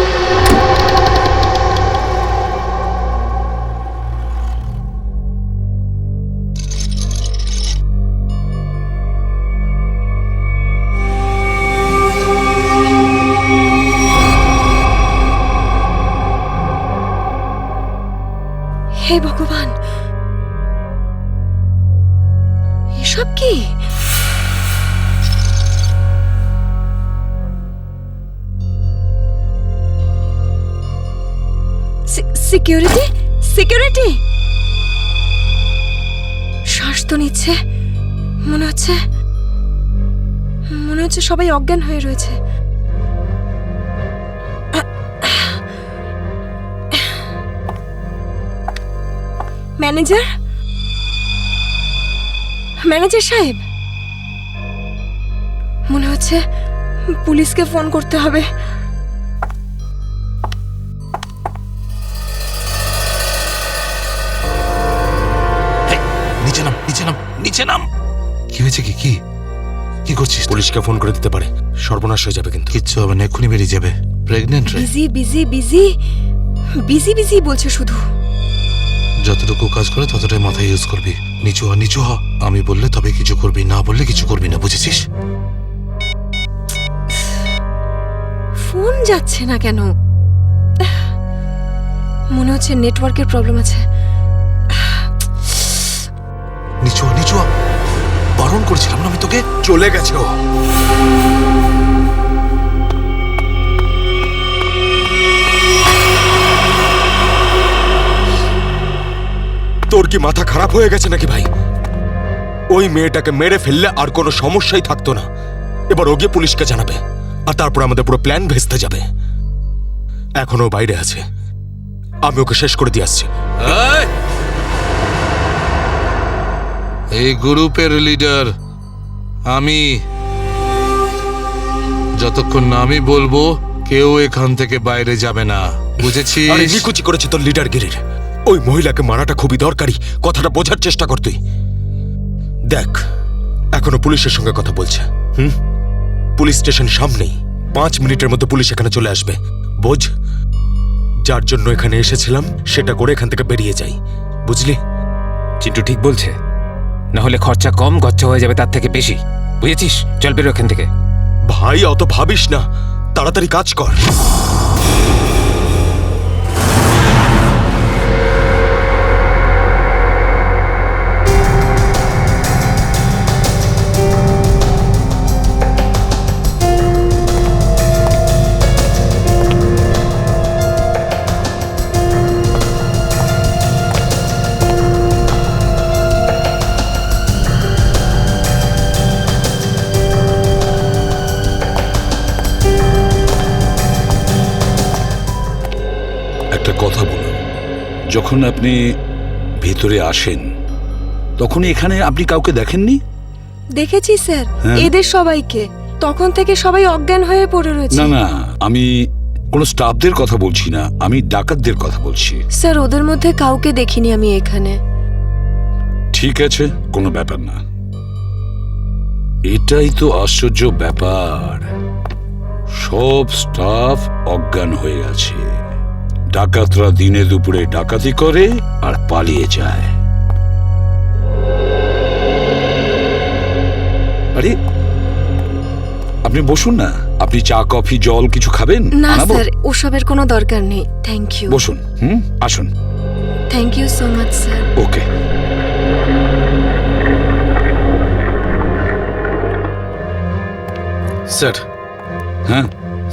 হে ভগবান, এসব কি? Security, security. শ্বাস তো নিচ্ছে, মনে হচ্ছে সবাই অজ্ঞান হয়ে রয়েছে। ম্যানেজার, ম্যানেজার সাহেব, মনে হচ্ছে পুলিশকে ফোন করতে হবে। নিচে নাম, নিচে নাম, নিচে নাম। কি হয়েছে? কি কি কি করছিস? পুলিশকে ফোন করে দিতে পারে, সর্বনাশ হয়ে যাবে। কিন্তু কিচ্ছু হবে না, এক্ষুনি বেরিয়ে যাবে। প্রেগনেন্ট রে। Busy busy busy busy busy বলছে শুধু। যতটুকু কাজ করে ততটাই মাথায় ইউজ করবি। নিচু হ, নিচু হ। আমি বললে তবে কিছু করবি, না বললে কিছু করবি না, বুঝেছিস? ফোন যাচ্ছে না কেন? মনে হচ্ছে নেটওয়ার্কের প্রবলেম আছে। নিচু হ, নিচু হ। বারণ করেছিলাম না আমি তোকে? চলে গেছে ও। তোর কি মাথা খারাপ হয়ে গেছে নাকি ভাই? ওই মেয়েটাকে মেরে ফেললে আর কোনো সমস্যাই থাকতো না। এবার ও গিয়ে পুলিশকে জানাবে, আর তারপর আমাদের পুরো প্ল্যান ভেস্তে যাবে। এখনো বাইরে আছে, আমি ওকে শেষ করে দিয়ে আসছি। এই গ্রুপের লিডার আমি। যতক্ষণ না আমি বলবো, কেউ এখান থেকে বাইরে যাবে না, বুঝেছিস? আরে নিকুচি করেছে তোর লিডারগিরির। ওই মহিলাকে মারাটা খুবই দরকারি, কথাটা বোঝার চেষ্টা কর তুই। দেখ, এখনো পুলিশের সঙ্গে কথা বলছে। পুলিশ স্টেশন সামনেই, 5 মিনিটের মধ্যে পুলিশ এখানে চলে আসবে। বোঝ, যার জন্য এখানে এসেছিলাম সেটা করে এখান থেকে বেরিয়ে যাই, বুঝলি? চিন্টু ঠিক বলছে, না হলে খরচা কম, গচ্ছা হয়ে যাবে তার থেকে বেশি, বুঝেছিস? চল বেরো এখান থেকে। ভাই অত ভাবিস না, তাড়াতাড়ি কাজ কর। কথা বলুন, যখন আপনি ভেতরে আসেন তখন এখানে আপনি কাউকে দেখেননি? দেখেছি স্যার, হ্যাঁ। এদের সবাইকে। তখন থেকে সবাই অজ্ঞান হয়ে পড়ে রয়েছে। না না, আমি কোনো স্টাফদের কথা বলছি না, আমি ডাকাতদের কথা বলছি। স্যার, ওদের মধ্যে কাউকে দেখিনি আমি এখানে। ঠিক আছে, কোনো ব্যাপার না। এটাই তো আশ্চর্য ব্যাপার, সব স্টাফ অজ্ঞান হয়ে আছে। ডাকাতরা দিনে দুপুরে ডাকাতি করে আর পালিয়ে যায়। আরে আপনি বসুন না, আপনি চা কফি জল কিছু খাবেন? না আনাবো? স্যার ওসবের কোনো দরকার নেই, থ্যাংক ইউ। বসুন, আসুন। Thank you so much sir. Okay. Sir, হ্যাঁ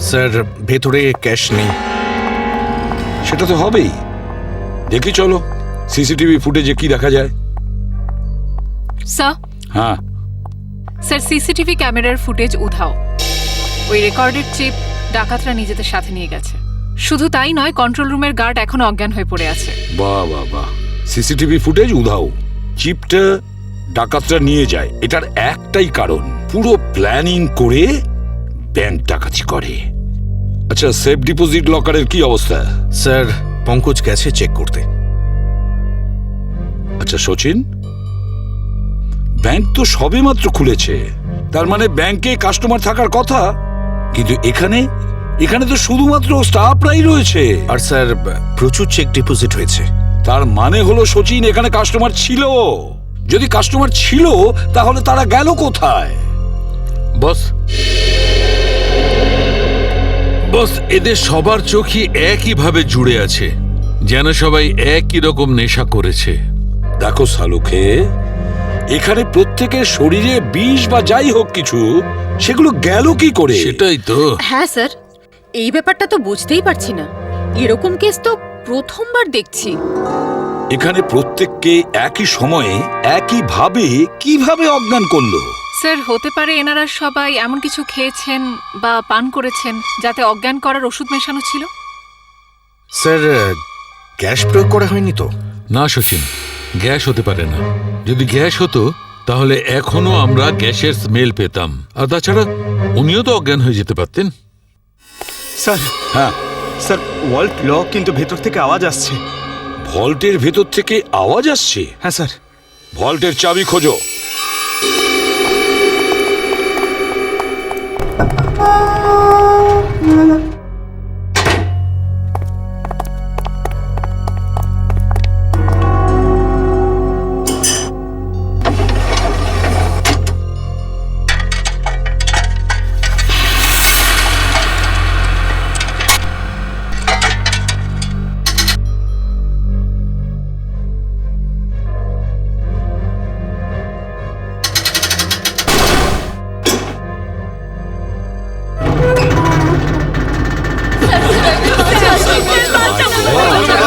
স্যার ভেতরে ক্যাশ নেই। সেটা তো হবেই। দেখি চলো সিসিটিভি ফুটেজে কি দেখা যায়। স্যার, হ্যাঁ স্যার সিসিটিভি ক্যামেরার ফুটেজ উধাও। ওই রেকর্ডেড চিপ ডাকাতরা নিজেদের সাথে নিয়ে গেছে। শুধু তাই নয়, কন্ট্রোল রুমের গার্ড এখনো অজ্ঞান হয়ে পড়ে আছে। বাহ বাহ বাহ, সিসিটিভি ফুটেজ উধাও, চিপটা ডাকাতরা নিয়ে যায়। এটার একটাই কারণ, পুরো প্ল্যানিং করে ব্যাংক ডাকাতি করে। আচ্ছা, সেফ ডিপোজিট লকারের কি অবস্থা? স্যার পঙ্কজ গেছে চেক করতে। আচ্ছা সচিন, ব্যাংক তো সবেমাত্র খুলেছে, তার মানে ব্যাংকে কাস্টমার থাকার কথা, কিন্তু এখানে তো শুধুমাত্র স্টাফরাই রয়েছে। আর স্যার প্রচুর চেক ডিপোজিট হয়েছে। তার মানে হলো সচিন, এখানে কাস্টমার ছিল। যদি কাস্টমার ছিল তাহলে তারা গেল কোথায়? বস, বস এদের সবার চোখই একইভাবে জুড়ে আছে, যেন সবাই একই রকম নেশা করেছে। দেখো সালুকে, এখানে প্রত্যেকের শরীরে বিষ বা যাই হোক কিছু, সেগুলো গেল কি করে? সেটাই তো। হ্যাঁ স্যার, এই ব্যাপারটা তো বুঝতেই পারছি না। এরকম কেস তো প্রথমবার দেখছি। এখানে প্রত্যেককে একই সময়ে একইভাবে কিভাবে অজ্ঞান করলো? স্যার, হতে পারে এনারা সবাই এমন কিছু খেয়েছেন বা পান করেছেন যাতে অজ্ঞান করার ওষুধ মেশানো ছিল। স্যার গ্যাস প্রয়োগ করা হয়নি তো? না সচিন, গ্যাস হতে পারে না। যদি গ্যাস হতো তাহলে এখনো আমরা গ্যাসের স্মেল পেতাম। আর তাছাড়া উনিও তো অজ্ঞান হয়ে যেতে পারতেন। স্যার, হ্যাঁ স্যার ওয়াল্ট লক, কিন্তু ভেতর থেকে আওয়াজ আসছে। ভল্টের ভেতর থেকে আওয়াজ আসছে? হ্যাঁ স্যার। ভল্টের চাবি খোঁজো।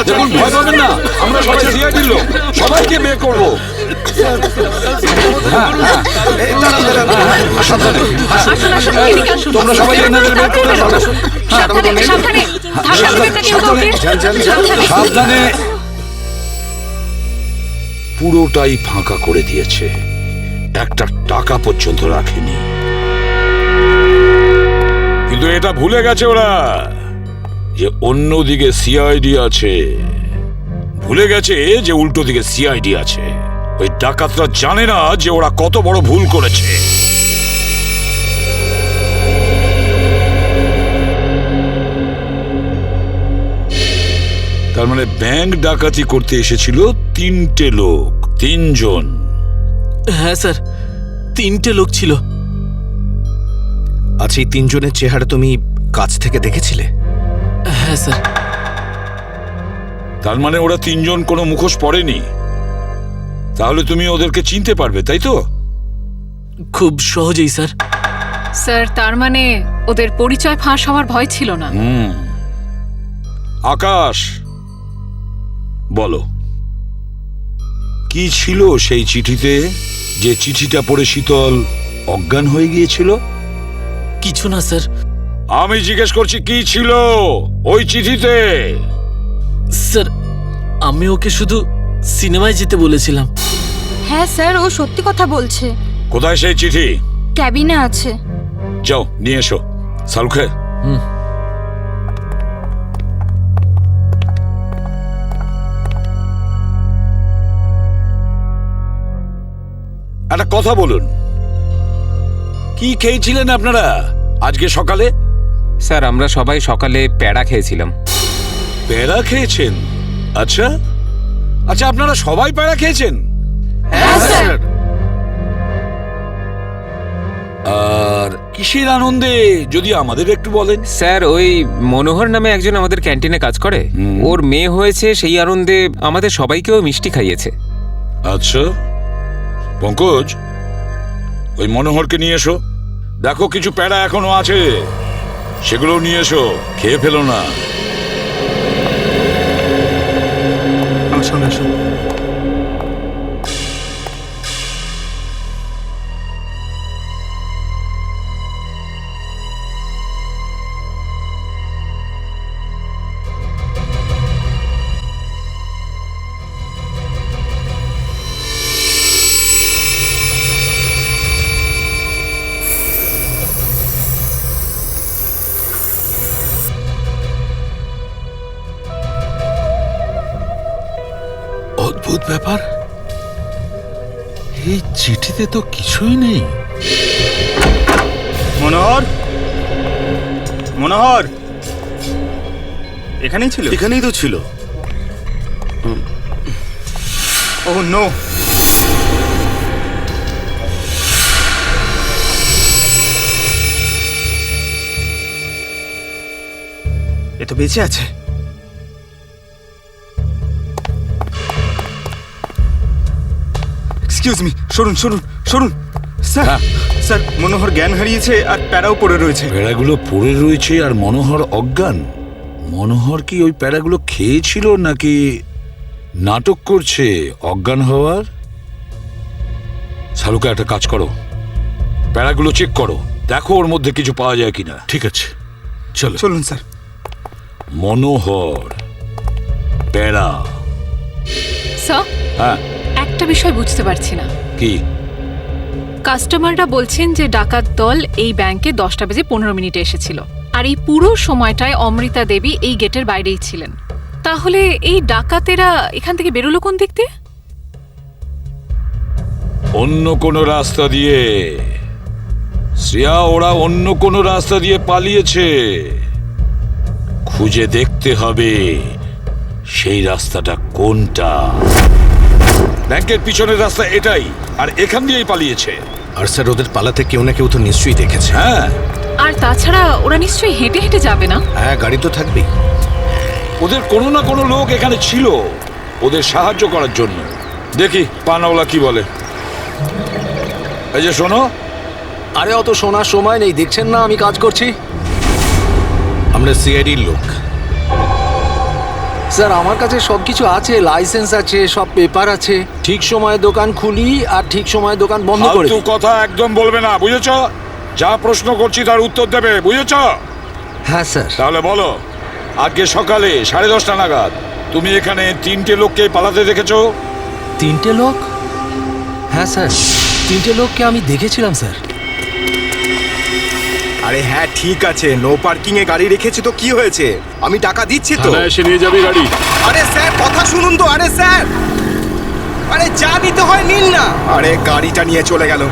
দেখুন, ভয় পাবেন না, আমরা সবাই সিআইডির লোক, সবাইকে বের করবো। তোমরা সবাই এনাদের বের করে দাও। সাবধানে। পুরোটাই ফাঁকা করে দিয়েছে, একটা টাকা পর্যন্ত রাখেনি। কিন্তু এটা ভুলে গেছে ওরা যে অন্যদিকে সিআইডি আছে। ভুলে গেছে যে উল্টো দিকে সিআইডি আছে। ওই ডাকাতরা জানে না যে ওরা কত বড় ভুল করেছে। তার মানে ব্যাংক ডাকাতি করতে এসেছিল 3টে লোক, 3 জন। হ্যাঁ স্যার, 3টে লোক ছিল। আচ্ছা, এই 3 জনের চেহারা তুমি কাছ থেকে দেখেছিলে? হ্যাঁ স্যার। তার মানে ওরা 3 জন কোনো মুখোশ পরেনি। তাহলে তুমি ওদেরকে চিনতে পারবে, তাই তো? খুব সহজেই স্যার। স্যার, তার মানে ওদের পরিচয় ফাঁস হওয়ার ভয় ছিল না। আকাশ, বলো কি ছিল সেই চিঠিতে, যে চিঠিটা পড়ে শীতল অজ্ঞান হয়ে গিয়েছিল? কিছু না স্যার। আমি জিজ্ঞেস করছি কি ছিল ওই চিঠিতে? স্যার, আমি ওকে শুধু সিনেমায় যেতে বলেছিলাম। হ্যাঁ স্যার, ও সত্যি কথা বলছে। কোথায় সেই চিঠি? ক্যাবিনে আছে। যাও নিয়ে এসো। সালুখে, একটা কথা বলুন, কি খেয়েছিলেন আপনারা আজকে সকালে? স্যার, আমরা সবাই সকালে প্যাড়া খেয়েছিলাম। প্যাড়া খেয়েছেন? আচ্ছা আচ্ছা, আপনারা সবাই প্যাড়া খেয়েছেন? হ্যাঁ স্যার। আর কিসের আনন্দে যদি আমাদের একটু বলেন। স্যার ওই মনোহর নামে একজন আমাদের ক্যান্টিনে কাজ করে, ওর মেয়ে হয়েছে, সেই আনন্দে আমাদের সবাইকেও মিষ্টি খাইয়েছে। আচ্ছা পঙ্কজ, ওই মনোহরকে নিয়ে এসো। দেখো কিছু প্যাড়া এখনো আছে, সেগুলো নিয়ে এসো, খেয়ে ফেলো না। আসুন আসুন। অদ্ভুত ব্যাপার, এই চিঠিতে তো কিছুই নেই। মনোহর, মনোহর এখানেই ছিল? এখানেই তো ছিল। ওহ নো, এ তো বেঁচে আছে। এক্সকিউজ মি, সরুন সরুন সরুন। স্যার স্যার, মনোহর জ্ঞান হারিয়েছে আর প্যারাও পড়ে রয়েছে। প্যাড়াগুলো পড়ে রয়েছে আর মনোহর অজ্ঞান। মনোহর কি ওই প্যাড়াগুলো খেয়েছিল নাকি নাটক করছে অজ্ঞান হওয়ার? শালুকা, একটা কাজ করো, প্যাড়াগুলো চেক করো, দেখো ওর মধ্যে কিছু পাওয়া যায় কিনা। ঠিক আছে, চলো। চলুন স্যার। মনোহর, প্যাড়া। স্যার, হ্যাঁ একটা বিষয় বুঝতে পারছি না। কি? কাস্টমাররা বলছেন যে ডাকাত দল এই ব্যাংকে 10:15 এসেছিল, আর এই পুরো সময়টায় অমৃতা দেবী এই গেটের বাইরেই ছিলেন। তাহলে এই ডাকাতেরা এখান থেকে বেরোলো কোন দিক দিয়ে? অন্য কোনো রাস্তা দিয়ে। শ্রেয়া, ওরা অন্য কোনো রাস্তা দিয়ে পালিয়েছে। খুঁজে দেখতে হবে সেই রাস্তাটা কোনটা। ব্যাংকের পিছনের রাস্তা এটাই, আর এখান দিয়েই পালিয়েছে। আর স্যার, ওদের পালাতে কেউ না কেউ তো নিশ্চয়ই দেখেছে। হ্যাঁ, আর তাছাড়া ওরা নিশ্চয়ই হেঁটে হেঁটে যাবে না? হ্যাঁ, গাড়ি তো থাকবেই। ওদের কোনো না কোনো লোক এখানে ছিল ওদের সাহায্য করার জন্য। দেখি পানাওয়ালা কি বলে। এই যে শোনো। আরে অত শোনার সময় নেই, দেখছেন না আমি কাজ করছি। আমরা সিআইডির লোক স্যার। আমার কাছে সবকিছু আছে, লাইসেন্স আছে, সব পেপার আছে। ঠিক সময়ে দোকান খুলি আর ঠিক সময়ে দোকান বন্ধ করে ফালতু কথা একদম বলবে না, বুঝেছো? যা প্রশ্ন করছি তার উত্তর দেবে, বুঝেছো? হ্যাঁ স্যার। তাহলে বলো, আজকে সকালে 10:30 নাগাদ তুমি এখানে 3টে লোককে পালাতে দেখেছো? 3টে লোক? হ্যাঁ স্যার, 3টে লোককে আমি দেখেছিলাম স্যার। আরে হ্যাঁ ঠিক আছে, নো পার্কিং এ গাড়ি রেখেছি তো কি হয়েছে? আমি টাকা দিচ্ছি তো। এসে নিয়ে যাবি গাড়ি। আরে স্যার কথা শুনুন তো। আরে স্যার, আরে যা নিতে হয় নিন না। আরে গাড়িটা নিয়ে চলে গেল।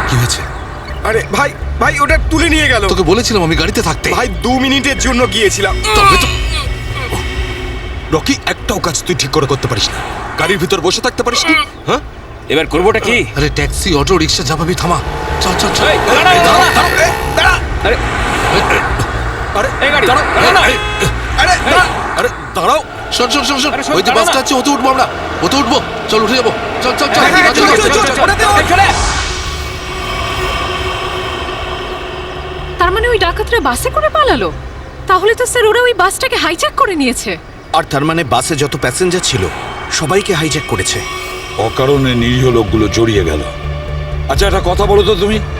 কি হয়েছে? আরে ভাই ভাই, ওটা তুলে নিয়ে গেল। তোকে বলেছিলাম আমি গাড়িতে থাকতে। ভাই 2 মিনিটের জন্য গিয়েছিলাম। রকি, একটাও কাজ তুই ঠিক করে করতে পারিস না। গাড়ির ভিতর বসে থাকতে পারিস না? হ্যাঁ, এবার করবোটা কি? আরে ট্যাক্সি, অটো, রিক্সা যা পাবি থামা। চল চল চল। আরে আরে দাঁড়াও, শোন শোন শোন শোন, ওই যে বাসটা আছে ওতে উঠবো আমরা। ওতে উঠবো, চল উঠে যাবো। চল চল চল। তার মানে ওই ডাকাতরা বাসে করে পালালো? তাহলে তো স্যার ওরা ওই বাসটাকে হাইজ্যাক করে নিয়েছে। আর তার মানে বাসে যত প্যাসেঞ্জার ছিল সবাইকে হাইজ্যাক করেছে। অকারণে নিরীহ লোকগুলো জড়িয়ে গেল। আচ্ছা একটা কথা বলো তো,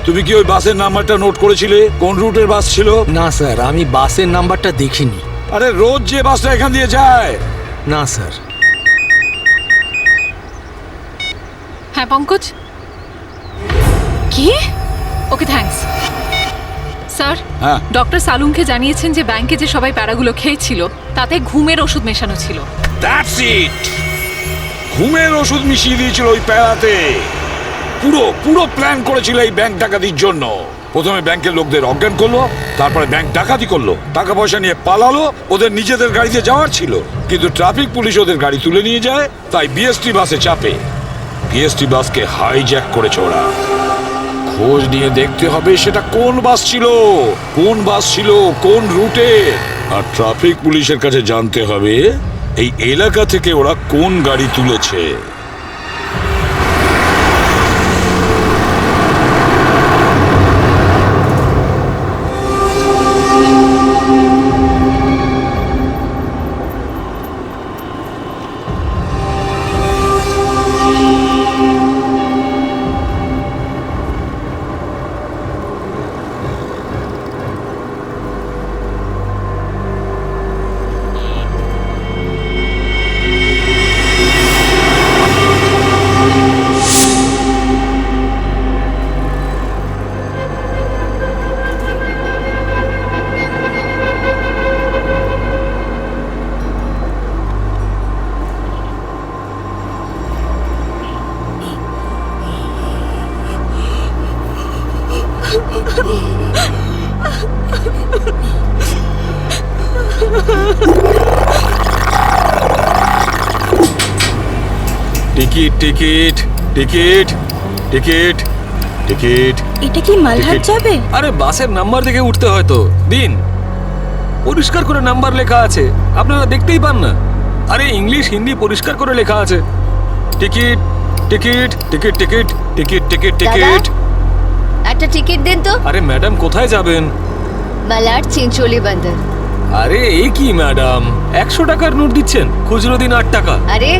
তুমি কি ওই বাসের নাম্বারটা নোট করেছিলে? কোন রুটের বাস ছিল? না স্যার, আমি বাসের নাম্বারটা দেখিনি। আরে রোজ যে বাসটা এখান দিয়ে যায়। না স্যার। হ্যাঁ পঙ্কজ। কি? Okay thanks. স্যার, হ্যাঁ, ডক্টর সালুনকে জানিয়েছেন যে ব্যাংকে যে সবাই প্যারাগুলো খেয়েছিল তাতে ঘুমের ওষুধ মেশানো ছিল। That's it. ঘুমের ওষুধ মিশিয়ে দিয়েছিল ওই প্যারাতে। পুরো প্ল্যান করেছিল এই ব্যাংক ডাকাতির জন্য। প্রথমে ব্যাংকের লোকদের অজ্ঞান করলো, তারপরে ব্যাংক ডাকাতি করলো, টাকা পয়সা নিয়ে পালালো। ওদের নিজেদের গাড়িতে যাওয়ার ছিল, কিন্তু ট্রাফিক পুলিশ ওদের গাড়ি তুলে নিয়ে যায়, তাই বিএসটি বাসে চাপে। পিএসটি বাসকে হাইজ্যাক করেছে ওরা। খোঁজ নিয়ে দেখতে হবে সেটা কোন বাস ছিল, কোন রুটে। আর ট্রাফিক পুলিশের কাছে জানতে হবে এই এলাকা থেকে ওরা কোন গাড়ি তুলেছে। Ticket ticket ticket ticket ticket. এটা কি মালহাট যাবে? আরে বাসের নাম্বার দেখে উঠতে হয় তো। দিন, পরিষ্কার করে নাম্বার লেখা আছে, আপনারা দেখতেই পান না? আরে ইংলিশ হিন্দি পরিষ্কার করে লেখা আছে। Ticket ticket ticket ticket ticket ticket ticket. একটা টিকিট দিন তো। আরে ম্যাডাম কোথায় যাবেন? মালাড চিনচোলি বন্দর। আরে এই কি ম্যাডাম, 100 টাকার নোট দিচ্ছেন, খুচরো দিন 8 টাকা। আরে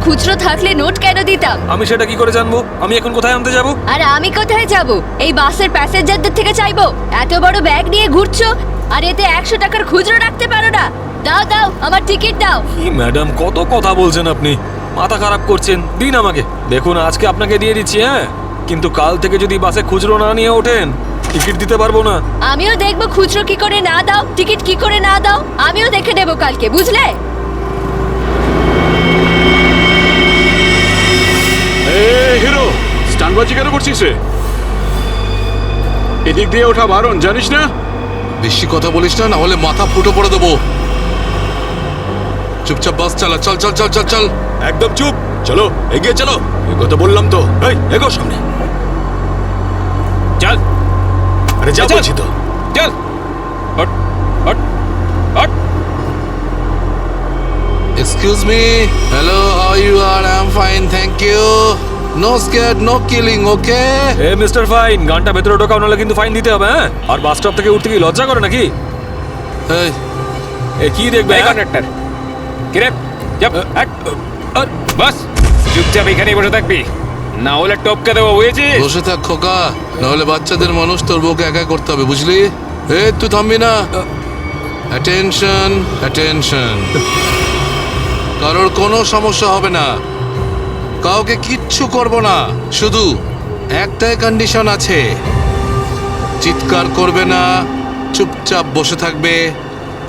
খুচরো থাকলে নোট কেন দিতাম? আমি সেটা কি করে জানবো? আমি এখন কোথায় আনতে যাব? আর আমি কোথায় যাব? এই বাসের প্যাসেঞ্জারদের থেকে চাইবো? এত বড় ব্যাগ নিয়ে ঘুরছো আর এতে 100 টাকার খুচরো রাখতে পারো না? দাও দাও, আমার টিকিট দাও। কি ম্যাডাম, কত কথা বলছেন আপনি, মাথা খারাপ করছেন। দিন আমাকে। দেখুন আজকে আপনাকে দিয়ে দিচ্ছি, হ্যাঁ, কিন্তু কাল থেকে যদি বাসে খুচরো না নিয়ে ওঠেন টিকিট দিতে পারবো না। আমিও দেখবো খুচরো কি করে না দাও, টিকিট কি করে না দাও, আমিও দেখে নেবো কালকে, বুঝলে? হিরো, স্টানবাজি কেন করছিস? এদিক দিয়ে ওঠা বারণ, জানিস না? বেশি কথা বলিস না, না হলে মাথা ফুটো করে দেবো। চুপচাপ বাস চালা, চল চল চল চল চল। একদম চুপ, চলো এগিয়ে চলো। এই কথা বললাম তো। এই এগো সামনে, চল। আরে যা বলছি তো, চল। Hot hot hot. Excuse me, hello, how you R? I am fine, thank you. No scared, no killing, okay? এ মিস্টার ফাইন, গানটা ভেতরে ঢোকাও, নাহলে কিন্তু ফাইন দিতে হবে, হ্যাঁ? আর বাস স্টপ থেকে উঠতে কি লজ্জা করে নাকি? এই এ কি দেখবে কন্ডাক্টর? কি রে? চাপ, বাস চুপচাপ এখানেই বসে থাকবি, না হলে টপকে দেবো, বুঝেছিস? বসে থাক খোকা, নাহলে বাচ্চাদের মানুষ তোর বউকে একা করতে হবে, বুঝলি? তুই থামবি না। Attention attention. কারোর কোনো সমস্যা হবে না, কাউকে কিচ্ছু করব না, শুধু একটাই কন্ডিশন আছে, চিৎকার করবে না, চুপচাপ বসে থাকবে,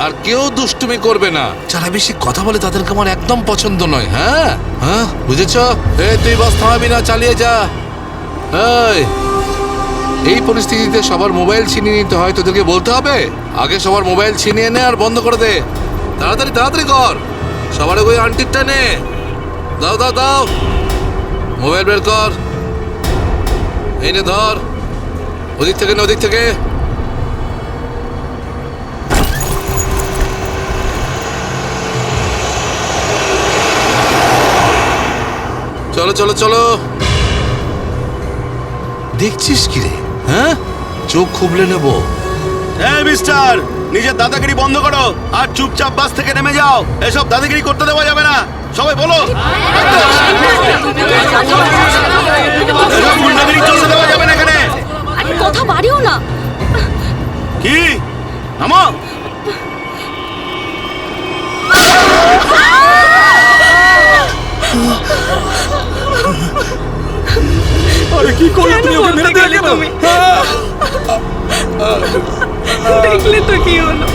আর কেউ দুষ্টুমি করবে না। যারা বেশি কথা বলে তাদেরকে আমার একদম পছন্দ নয়। হ্যাঁ হ্যাঁ, বুঝেছ? তুই বাস থামাবি না, চালিয়ে যা। এই পরিস্থিতিতে সবার মোবাইল ছিনিয়ে নিতে হয়, তোদেরকে বলতে হবে? আগে সবার মোবাইল ছিনিয়ে নে আর বন্ধ করে দে। তাড়াতাড়ি তাড়াতাড়ি কর, সবার ওই আন্টিরটা নে। দাও দাও দাও, মোবাইল বের কর। এই নে ধর, ওদিক থেকে না ওদিক থেকে। চলো চলো চলো। দেখছিস কি রে? হ্যাঁ, চোখ খুবলে নেব। মিস্টার, নিজের দাদাগিরি বন্ধ করো আর চুপচাপ বাস থেকে নেমে যাও। এসব দাদাগিরি করতে দেওয়া যাবে না, সবাই বলো। এসব গুন্ডাগিরি চলতে দেওয়া যাবে না এখানে। কথা বাড়িও না। কি? নামো। আরে কি করলে তুমি? ওকে মেরে দিলে কেন? দেখলে তো কি হলো।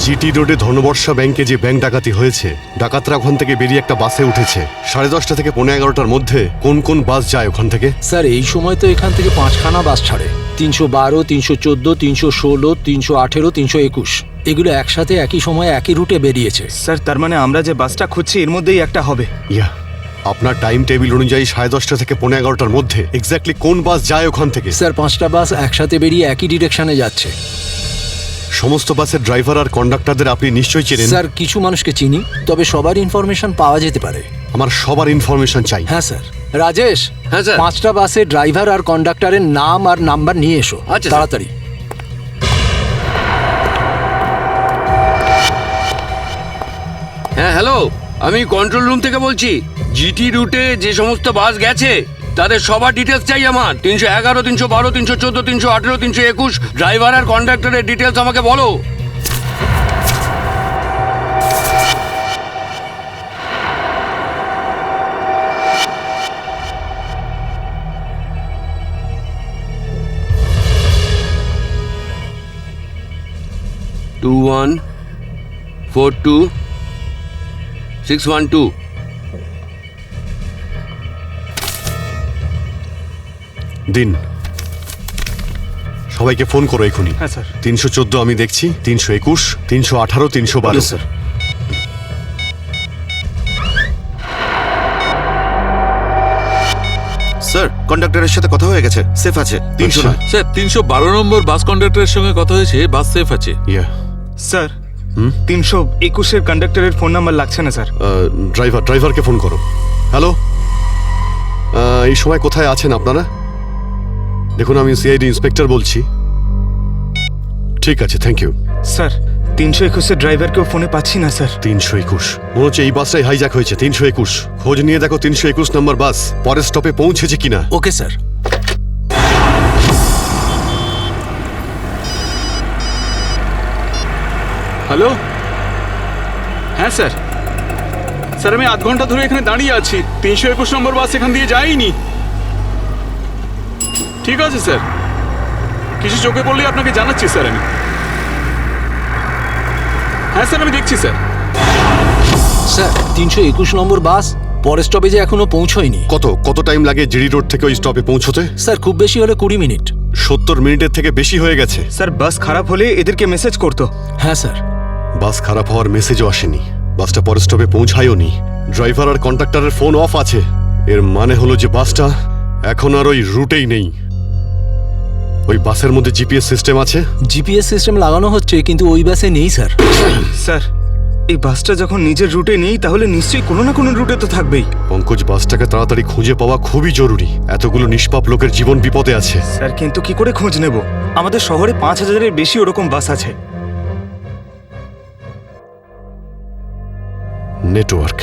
জিটি রোডে ধনবর্ষা ব্যাংকে যে ব্যাংক ডাকাতি হয়েছে, ডাকাতরা ওখান থেকে বেরিয়ে একটা বাসে উঠেছে 10:30 থেকে 11:15টার মধ্যে। কোন কোন বাস যায় ওখান থেকে? স্যার এই সময় তো এখান থেকে 5খানা বাস ছাড়ে, 312, 314, 316, 318, 321। এগুলো একসাথে একই সময়ে একই রুটে বেরিয়েছে। স্যার তার মানে আমরা যে বাসটা খুঁজছি এর মধ্যেই একটা হবে। ইয়া, আপনার টাইম টেবিল অনুযায়ী 10:30 থেকে 11:15টার মধ্যে এক্স্যাক্টলি কোন বাস যায় ওখান থেকে? স্যার 5টা বাস একসাথে বেরিয়ে একই ডিরেকশনে যাচ্ছে। সমস্ত বাসের ড্রাইভার আর কন্ডাক্টরদের আপনি নিশ্চয়ই চেনেন? স্যার কিছু মানুষকে চিনি, তবে সবার ইনফরমেশন পাওয়া যেতে পারে। আমার সবার ইনফরমেশন চাই। হ্যাঁ স্যার। রাজেশ, হ্যাঁ স্যার। 5টা বাসের ড্রাইভার আর কন্ডাক্টরের নাম আর নাম্বার নিয়ে এসো। আচ্ছা, স্যার। তাড়াতাড়ি। হ্যাঁ হ্যালো, আমি কন্ট্রোল রুম থেকে বলছি। জিটি রুটে যে সমস্ত বাস গেছে তাদের সবার ডিটেলস চাই আমার। 311, 312, 314, 318, 321 ড্রাইভার আর কন্ডাক্টরের ডিটেলস আমাকে বলো। Two 142-612। দিন, সবাইকে ফোন করো এখনই। হ্যাঁ স্যার। 314 আমি দেখছি, 321, 318, 312। স্যার। স্যার কন্ডাক্টরের সাথে কথা হয়ে গেছে, সেফ আছে। 309 স্যার 312 নম্বর বাস কন্ডাক্টরের সঙ্গে কথা হয়েছে, বাস সেফ আছে। স্যার 321-এর কন্ডাক্টরের ফোন নাম্বার লাগছে না স্যার। ড্রাইভারকে ফোন করো। হ্যালো, এই সময় কোথায় আছেন আপনারা? দেখুন আমি সিআইডি ইন্সপেক্টর বলছি। ঠিক আছে, থ্যাংক ইউ। স্যার 321-এর ড্রাইভারকেও ফোনে পাচ্ছি না স্যার। 321 মনে হচ্ছে এই বাসটাই হাইজ্যাক হয়েছে। 321 খোঁজ নিয়ে দেখো 321 নম্বর বাস পরের স্টপে পৌঁছেছে কিনা। Okay sir. হ্যালো, হ্যাঁ স্যার। স্যার আমি আধ ঘন্টা ধরে এখানে দাঁড়িয়ে আছি, 321 নম্বর বাস এখান দিয়ে যায়নি। ঠিক আছে স্যার, কিছু চোখে পড়লেই আপনাকে জানাচ্ছি স্যার আমি। হ্যাঁ স্যার, আমি দেখছি স্যার। স্যার 321 নম্বর বাস পরের স্টপেজে এখনো পৌঁছয়নি। কত টাইম লাগে জিডি রোড থেকে ওই স্টপে পৌঁছতে? স্যার খুব বেশি হলে 20 মিনিট। 70 মিনিটের থেকে বেশি হয়ে গেছে। স্যার বাস খারাপ হলে এদেরকে মেসেজ করতো। হ্যাঁ স্যার। বাস খারাপ হওয়ার মেসেজও আসেনি, বাসটা পরের স্টপে পৌঁছায়ওনি। ড্রাইভার আর কন্ডাক্টরের ফোন অফ আছে। এর মানে হলো যে বাসটা এখন আর ওই রুটেই নেই। ওই বাসের মধ্যে জিপিএস সিস্টেম আছে। জিপিএস সিস্টেম লাগানো হচ্ছে, কিন্তু ওই বাসে নেই স্যার। স্যার এই বাসটা যখন নিজের রুটে নেই তাহলে নিশ্চয়ই কোনো না কোনো রুটে তো থাকবেই। পঙ্কজ, বাসটাকে তাড়াতাড়ি খুঁজে পাওয়া খুবই জরুরি। এতগুলো নিষ্পাপ লোকের জীবন বিপদে আছে। স্যার কিন্তু কি করে খোঁজ নেব? আমাদের শহরে 5000-এর বেশি ওরকম বাস আছে। নেটওয়ার্ক।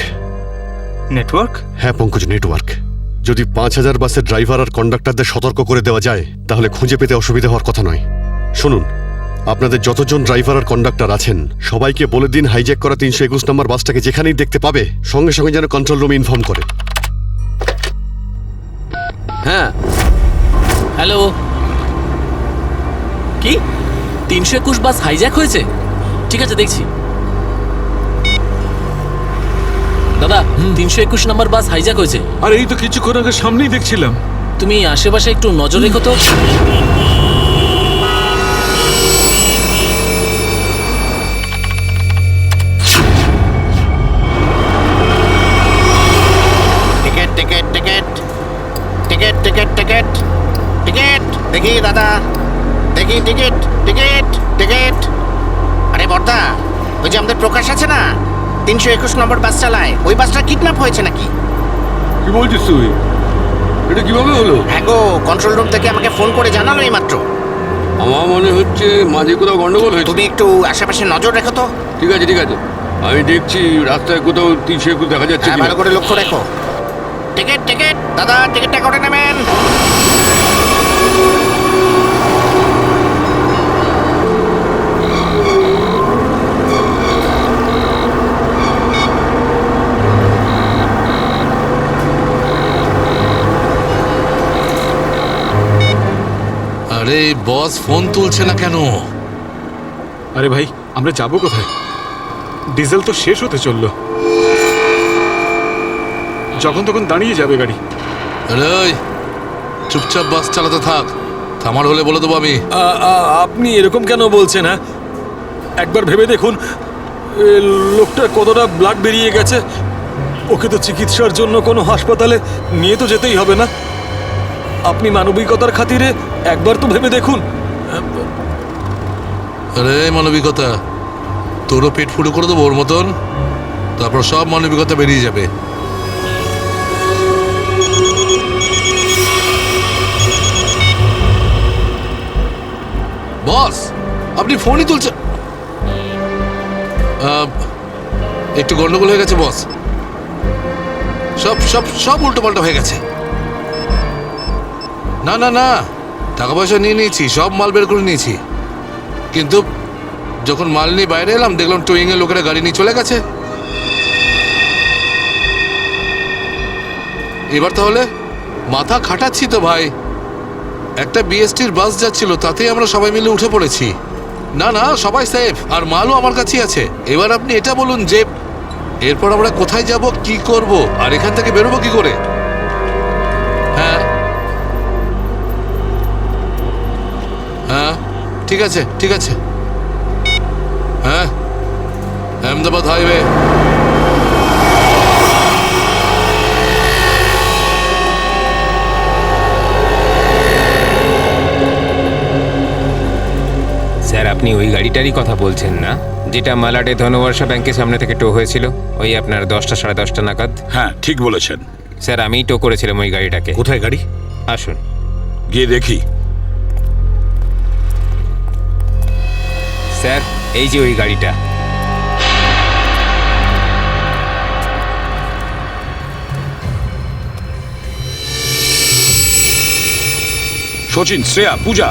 নেটওয়ার্ক? হ্যাঁ পঙ্কজ, নেটওয়ার্ক। যদি 5000 বাসের ড্রাইভার আর কন্ডাক্টরদের সতর্ক করে দেওয়া যায় তাহলে খুঁজে পেতে অসুবিধা হওয়ার কথা নয়। শুনুন, আপনাদের যতজন ড্রাইভার আর কন্ডাক্টর আছেন সবাইকে বলে দিন হাইজ্যাক করা 321 নম্বর বাসটাকে যেখানেই দেখতে পাবে সঙ্গে সঙ্গে যেন কন্ট্রোল রুমে ইনফর্ম করে। হ্যাঁ হ্যালো, কি 321 বাস হাইজ্যাক হয়েছে? ঠিক আছে, দেখছি। দাদা 321 নম্বর বাস হাইজ্যাক হয়েছে। আর এই তো কিছুক্ষণ আগে সামনেই দেখছিলাম। তুমি আশেপাশে একটু নজর রেখো তো। Ticket ticket ticket ticket ticket ticket ticket দেখি দাদা, দেখি টিকিট টিকিট টিকিট। আরে বর্দা, ওই যে আমাদের প্রকাশ আছে না, 321 নম্বর বাস চালায়, ওই বাসটা কিডন্যাপ হয়েছে নাকি? কি বলছিস তুই? এটা কিভাবে হলো? হ্যাঁ গো, কন্ট্রোল রুম থেকে আমাকে ফোন করে জানালো এই মাত্র। আমার মনে হচ্ছে মাঝে কোথাও গন্ডগোল হয়েছে। তুমি একটু আশেপাশে নজর রেখো তো। ঠিক আছে ঠিক আছে, আমি দেখছি রাস্তায় কোথাও 321 দেখা যাচ্ছে হ্যাঁ, ভালো করে লক্ষ্য রেখো। টিকিট টিকিট দাদা, টিকিটটা করে নেবেন। আরে বস ফোন তুলছে না কেন? আরে ভাই আমরা যাবো কোথায়? ডিজেল তো শেষ হতে চললো, যখন তখন দাঁড়িয়ে যাবে গাড়ি। আরে চুপচাপ বাস চালাতে থাক, থামার হলে বলে দেবো আমি। আপনি এরকম কেন বলছেন? হ্যাঁ, একবার ভেবে দেখুন, লোকটা কতটা ব্লাড বেরিয়ে গেছে। ওকে তো চিকিৎসার জন্য কোনো হাসপাতালে নিয়ে তো যেতেই হবে না? আপনি মানবিকতার খাতিরে একবার তো ভেবে দেখুন। আরে মানবিকতা, তোরও পেট ফুটো করে দেবো ওর মতন, তারপর সব মানবিকতা বেরিয়ে যাবে। বস, আপনি ফোনই তুলছেন। একটু গন্ডগোল হয়ে গেছে বস, সব সব সব উল্টো পাল্টা হয়ে গেছে। না না না, টাকা পয়সা নিয়ে নিয়েছি, সব মাল বের করে নিয়েছি, কিন্তু যখন মাল নিয়ে বাইরে এলাম দেখলাম টোয়িং এর লোকেরা গাড়ি নিয়ে চলে গেছে। এবার তাহলে মাথা খাটাচ্ছি তো ভাই। একটা বিএসটির বাস যাচ্ছিল, তাতেই আমরা সবাই মিলে উঠে পড়েছি। না না, সবাই সেফ, আর মালও আমার কাছেই আছে। এবার আপনি এটা বলুন যে এরপর আমরা কোথায় যাব, কি করব, আর এখান থেকে বেরোবো কি করে? হ্যাঁ হ্যাঁ, ঠিক আছে ঠিক আছে। হ্যাঁ, আহমেদাবাদ হাইওয়ে। স্যার, আপনি ওই গাড়িটারই কথা বলছেন না, যেটা মালাডে ধনবর্ষা ব্যাংকের সামনে থেকে টো হয়েছিল ওই আপনার 10টা সাড়ে 10টা নাগাদ? হ্যাঁ, ঠিক বলেছেন স্যার, আমিই টো করেছিলাম ওই গাড়িটাকে। কোথায় গাড়ি? আসুন গিয়ে দেখি। স্যার, এই যে ওই গাড়িটা। সচিন, শ্রেয়া, পূজা,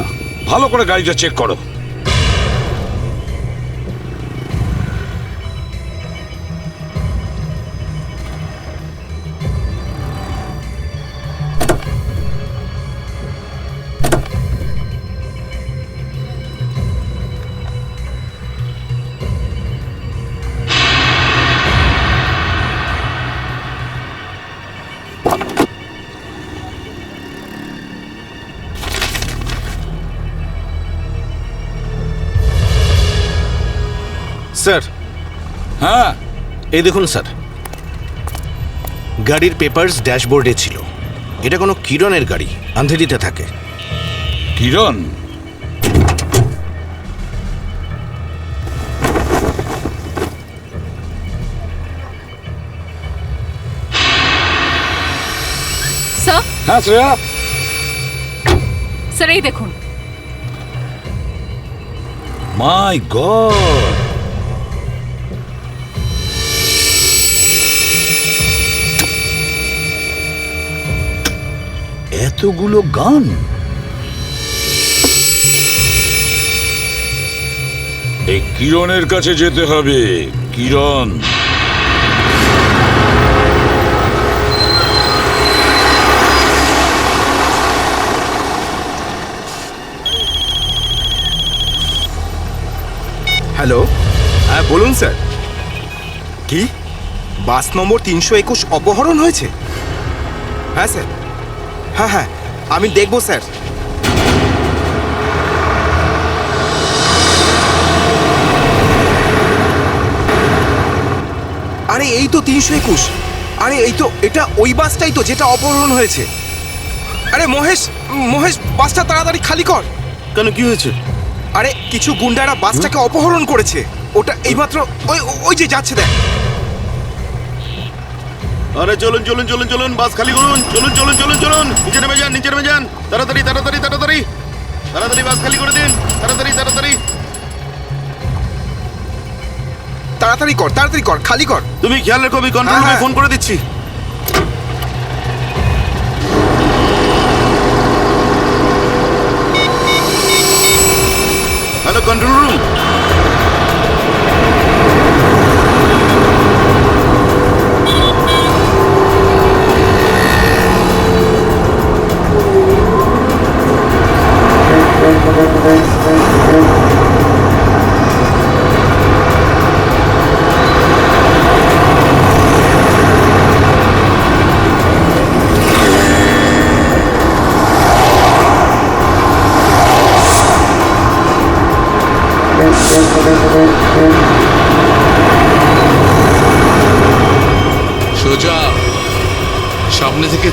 ভালো করে গাড়িটা চেক করো। স্যার, হ্যাঁ এই দেখুন স্যার, গাড়ির পেপারস ড্যাশবোর্ডে ছিল। এটা কোনো কিরণের গাড়ি, আন্ধেরিতে থাকে। কিরণ? স্যার, হ্যাঁ শ্রেয়া, স্যার এই দেখুন। মাই গড, এতগুলো গান! এই কিরণের কাছে যেতে হবে। কিরণ, হ্যালো, হ্যাঁ বলুন স্যার। কি বাস নম্বর 321 অপহরণ হয়েছে? হ্যাঁ স্যার, হ্যাঁ হ্যাঁ, আমি দেখব স্যার। আরে এই তো 321। আরে এই তো, এটা ওই বাসটাই তো যেটা অপহরণ হয়েছে। আরে মহেশ, মহেশ, বাসটা তাড়াতাড়ি খালি কর। কেন, কি হয়েছে? আরে কিছু গুন্ডারা বাসটাকে অপহরণ করেছে। ওটা এইমাত্র ওই ওই যে যাচ্ছে, দেখ। আরে চলুন চলুন চলুন চলুন, বাস খালি করুন। চলুন চলুন চলুন চলুন, নিচে নেমে যান, নিচে নেমে যান। তাড়াতাড়ি তাড়াতাড়ি তাড়াতাড়ি তাড়াতাড়ি বাস খালি করে দিন। তাড়াতাড়ি তাড়াতাড়ি তাড়াতাড়ি কর, তাড়াতাড়ি কর, খালি কর। তুমি খেয়াল রেখো, আমি কন্ট্রোল রুমে ফোন করে দিচ্ছি। Hello, control room.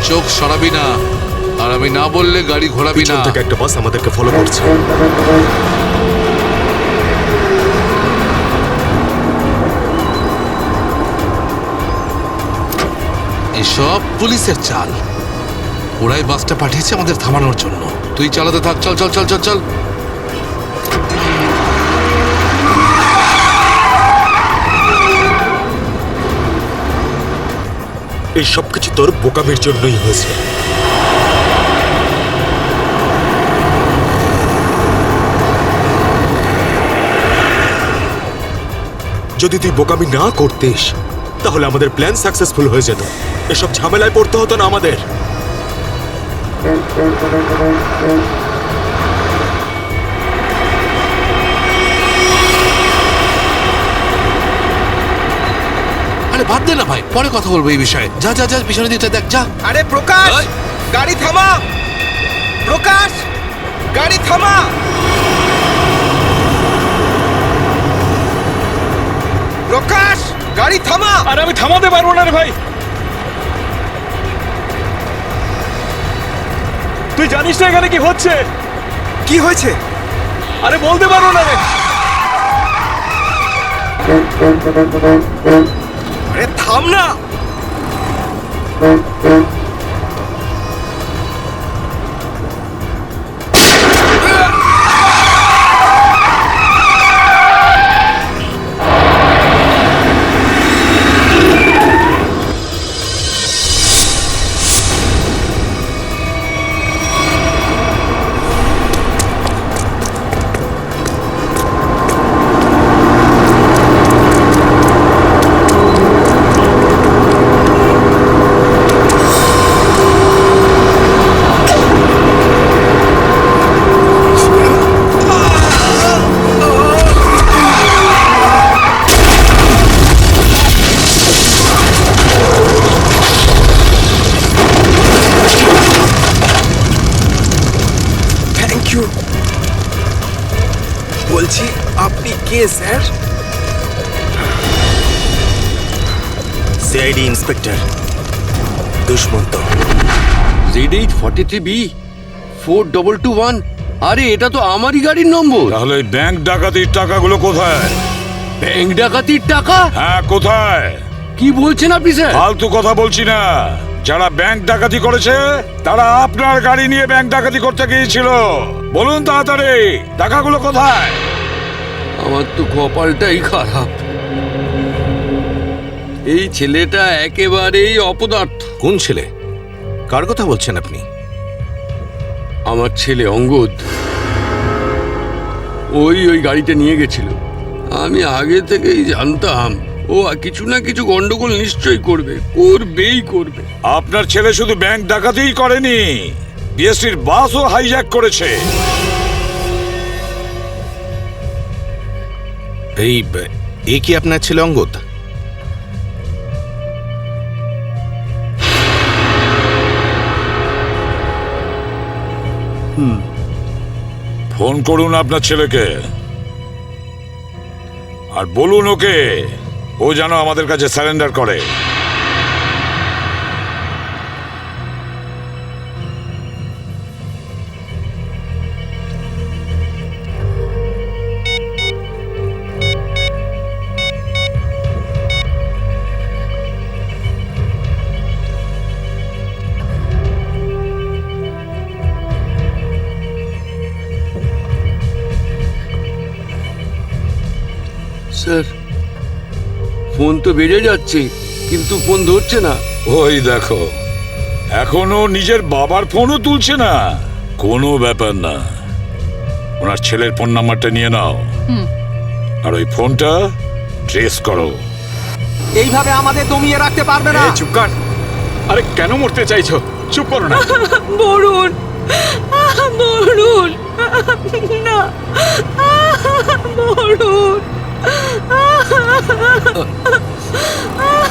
চোখ সরাবি না, আর আমি না বললে গাড়ি ঘোরাবি না। থেকে একটা বাস আমাদেরকে ফলো করছে। এসব পুলিশের চাল। ওরাই বাসটা পাঠিয়েছে আমাদের থামানোর জন্য। তুই চালাতে থাক, চল চল চল চল চল। এই সবকিছু তোর বোকামির জন্যই হয়েছে। যদি তুই বোকামি না করতিস তাহলে আমাদের প্ল্যান সাকসেসফুল হয়ে যেত, এসব ঝামেলায় পড়তে হতো না আমাদের। আরে বাদ দে না ভাই, পরে কথা বলবো এই বিষয়ে। যা যা যা, পিছনে দিকটা দেখ, যা। আরে প্রকাশ, গাড়ি থামা। প্রকাশ, গাড়ি থামা। প্রকাশ, গাড়ি থামা। আরে আমি থামাতে পারবো না রে ভাই। তুই জানিস না এখানে কি হচ্ছে? কি হয়েছে? আরে বলতে পারবো না রে। আরে থাম না। বলছি আপনি কে sir? CID inspector Dushmanta. Z843B 4221। আরে এটা তো আমারই গাড়ির নম্বর। তাহলে ব্যাংক ডাকাতির টাকাগুলো কোথায়? ব্যাংক ডাকাতির টাকা? হ্যাঁ, কোথায়? কি বলছেন আপনি স্যার? ফালতু কথা বলছি না। যারা ব্যাংক ডাকাতি করেছে তারা আপনার গাড়ি নিয়ে ব্যাংক ডাকাতি করতে গিয়েছিল। বলুন তাড়াতাড়ি, টাকাগুলো কোথায়? আমার তো কপালটাই খারাপ। এই ছেলেটা একেবারেই অপদার্থ। কোন ছেলে? কার কথা বলছেন আপনি? আমার ছেলে অঙ্গদ। ওই গাড়িটা নিয়ে গেছিল। আমি আগে থেকেই জানতাম ও কিছু না কিছু গন্ডগোল নিশ্চয়ই করবেই করবে। আপনার ছেলে শুধু ব্যাংক ডাকাতিই করেনি, বিএসটির বাসও হাইজ্যাক করেছে। এই কি আপনার ছেলে অঙ্গদ? ফোন করুন আপনার ছেলেকে আর বলুন ওকে ও যেন আমাদের কাছে সারেন্ডার করে। স্যার, ফোন তো বেজে যাচ্ছে কিন্তু ফোন ধরছে না। ওই দেখো, এখনো নিজের বাবার ফোনও তুলছে না। কোনো ব্যাপার না, ওনার ছেলের ফোন নাম্বারটা নিয়ে নাও আর ওই ফোনটা ট্রেস করো। এইভাবে আমাদের দমিয়ে রাখতে পারবে না। চুপ কর। আরে কেন মরতে চাইছো? চুপ করো না। বরুণ, বরুণ, না, বরুণ।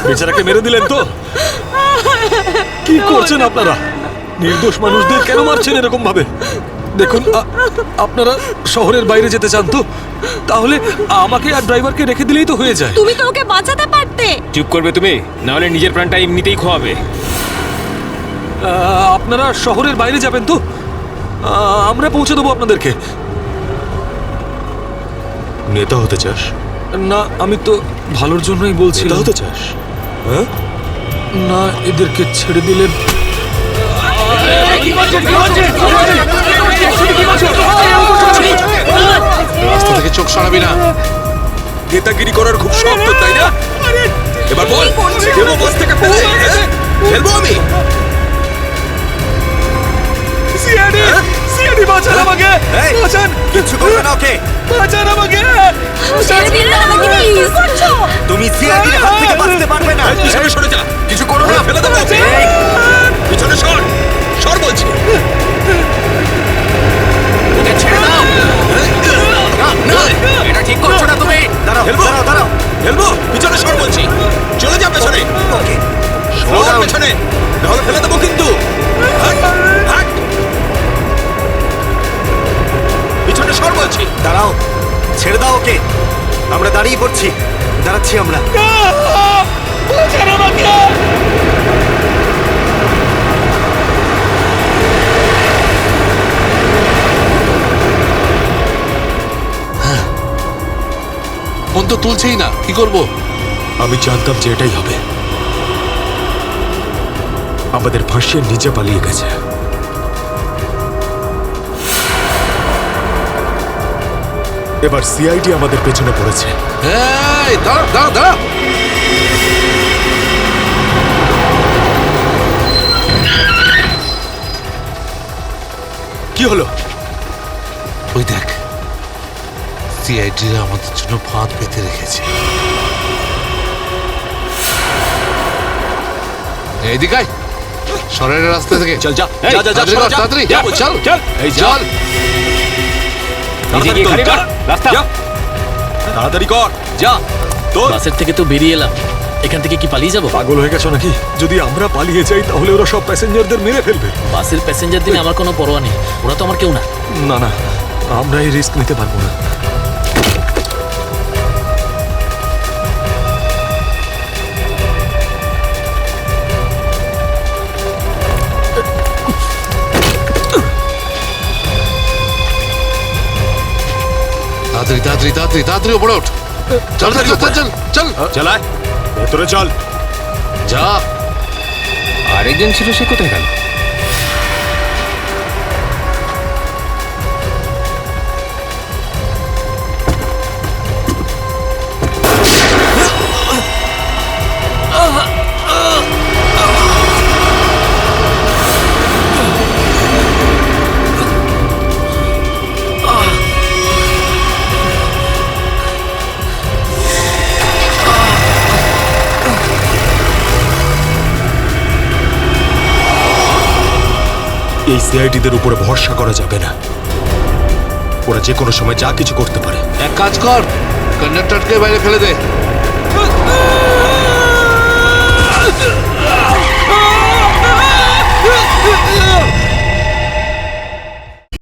বেচারাকে মেরে দিলেন তো? কি করছেন আপনারা? নির্দোষ মানুষদের কেন মারছেন এরকম ভাবে? দেখুন, আপনারা শহরের বাইরে যেতে চান তো তাহলে আমাকে আর ড্রাইভারকে রেখে দিলেই তো হয়ে যায়। তুমি তো ওকে বাঁচাতে পারতে। চুপ করবে তুমি, না হলে নিজের প্রাণটা এমনিতেই খোয়াবে। আপনারা শহরের বাইরে যাবেন তো? আমরা পৌঁছে দেবো আপনাদেরকে। নেতা হতে চাস? না, আমি তো ভালোর জন্যই বলছি। নেতা হতে চাস? হ্যাঁ, না, এদেরকে ছেড়ে দিলে রাস্তা থেকে চোখ সরাবি না। নেতাগিরি করার খুব শখ তো, তাই না? এবার বল, দেবো বাস থেকে ফেলে? ফেলবো আমি? সিআইডি বাঁচান আমাকে, বাঁচান, কিছু করবে না ওকে। বাঁচান আমাকে। তুমি সিআইডির হাত থেকে বাঁচতে পারবে না। পিছনে সরে যা, কিছু করো না, ফেলে দেবো। পিছনে সর, সর বলছি। ওকে ছেড়ে দাও। না, না, এটা ঠিক করছো না তুমি। দাঁড়াও, দাঁড়াও, দাঁড়াও। ফেলবো, পিছনে সর বলছি। চলে যা পেছনে। ওকে, সর পেছনে, নাহলে ফেলে দেবো কিন্তু। হাট, হাট। পিছনে সর বলছি। দাঁড়াও, ছেড়ে দাও ওকে। আমরা দাঁড়িয়ে পড়ছি, দাঁড়াচ্ছি আমরা। ফোন তো তুলছেই না, কি করব? আমি জানতাম যে এটাই হবে। আমাদের ফাঁসিয়ে নিচে পালিয়ে গেছে। এবার সিআইডি আমাদের পেছনে পড়েছে। এই দাঁড়া দাঁড়া দাঁড়া। কি হলো? ওই দেখ, সিআইডিরা আমাদের জন্য ফাঁদ পেতে রেখেছে। এইদিকে আয়, শহরের রাস্তা থেকে। চল যা, এই, যা, যা, যা, তাড়াতাড়ি কর, যা, তাড়াতাড়ি যা, চল চল, এই চল। তাড়াতাড়ি কর, যা, রাস্তা যা। তাড়াতাড়ি কর, যা। তোর বাসের থেকে তো বেরিয়ে এলাম, এখান থেকে কি পালিয়ে যাবো? পাগল হয়ে গেছো নাকি? যদি আমরা পালিয়ে যাই তাহলে ওরা সব প্যাসেঞ্জারদের মেরে ফেলবে। বাসের প্যাসেঞ্জার দিনে আমার কোনো পরোয়া নেই, ওরা তো আমার কেউ না। না না, আমরা এই রিস্ক নিতে পারবো না। তাড়াতাড়ি তাড়াতাড়ি তাড়াতাড়ি তাড়াতাড়ি ওপরে ওঠ। চল চল চল চল চল চালায়, ভেতরে চল। যা। আরেকজন ছিল, সে কোথায় গেল? এই সিআইডিদের উপরে ভরসা করা যাবে না। ওরা যে কোনো সময় যা কিছু করতে পারে। এক কাজ কর, কন্ডাক্টরকে বাইরে ফেলে দে।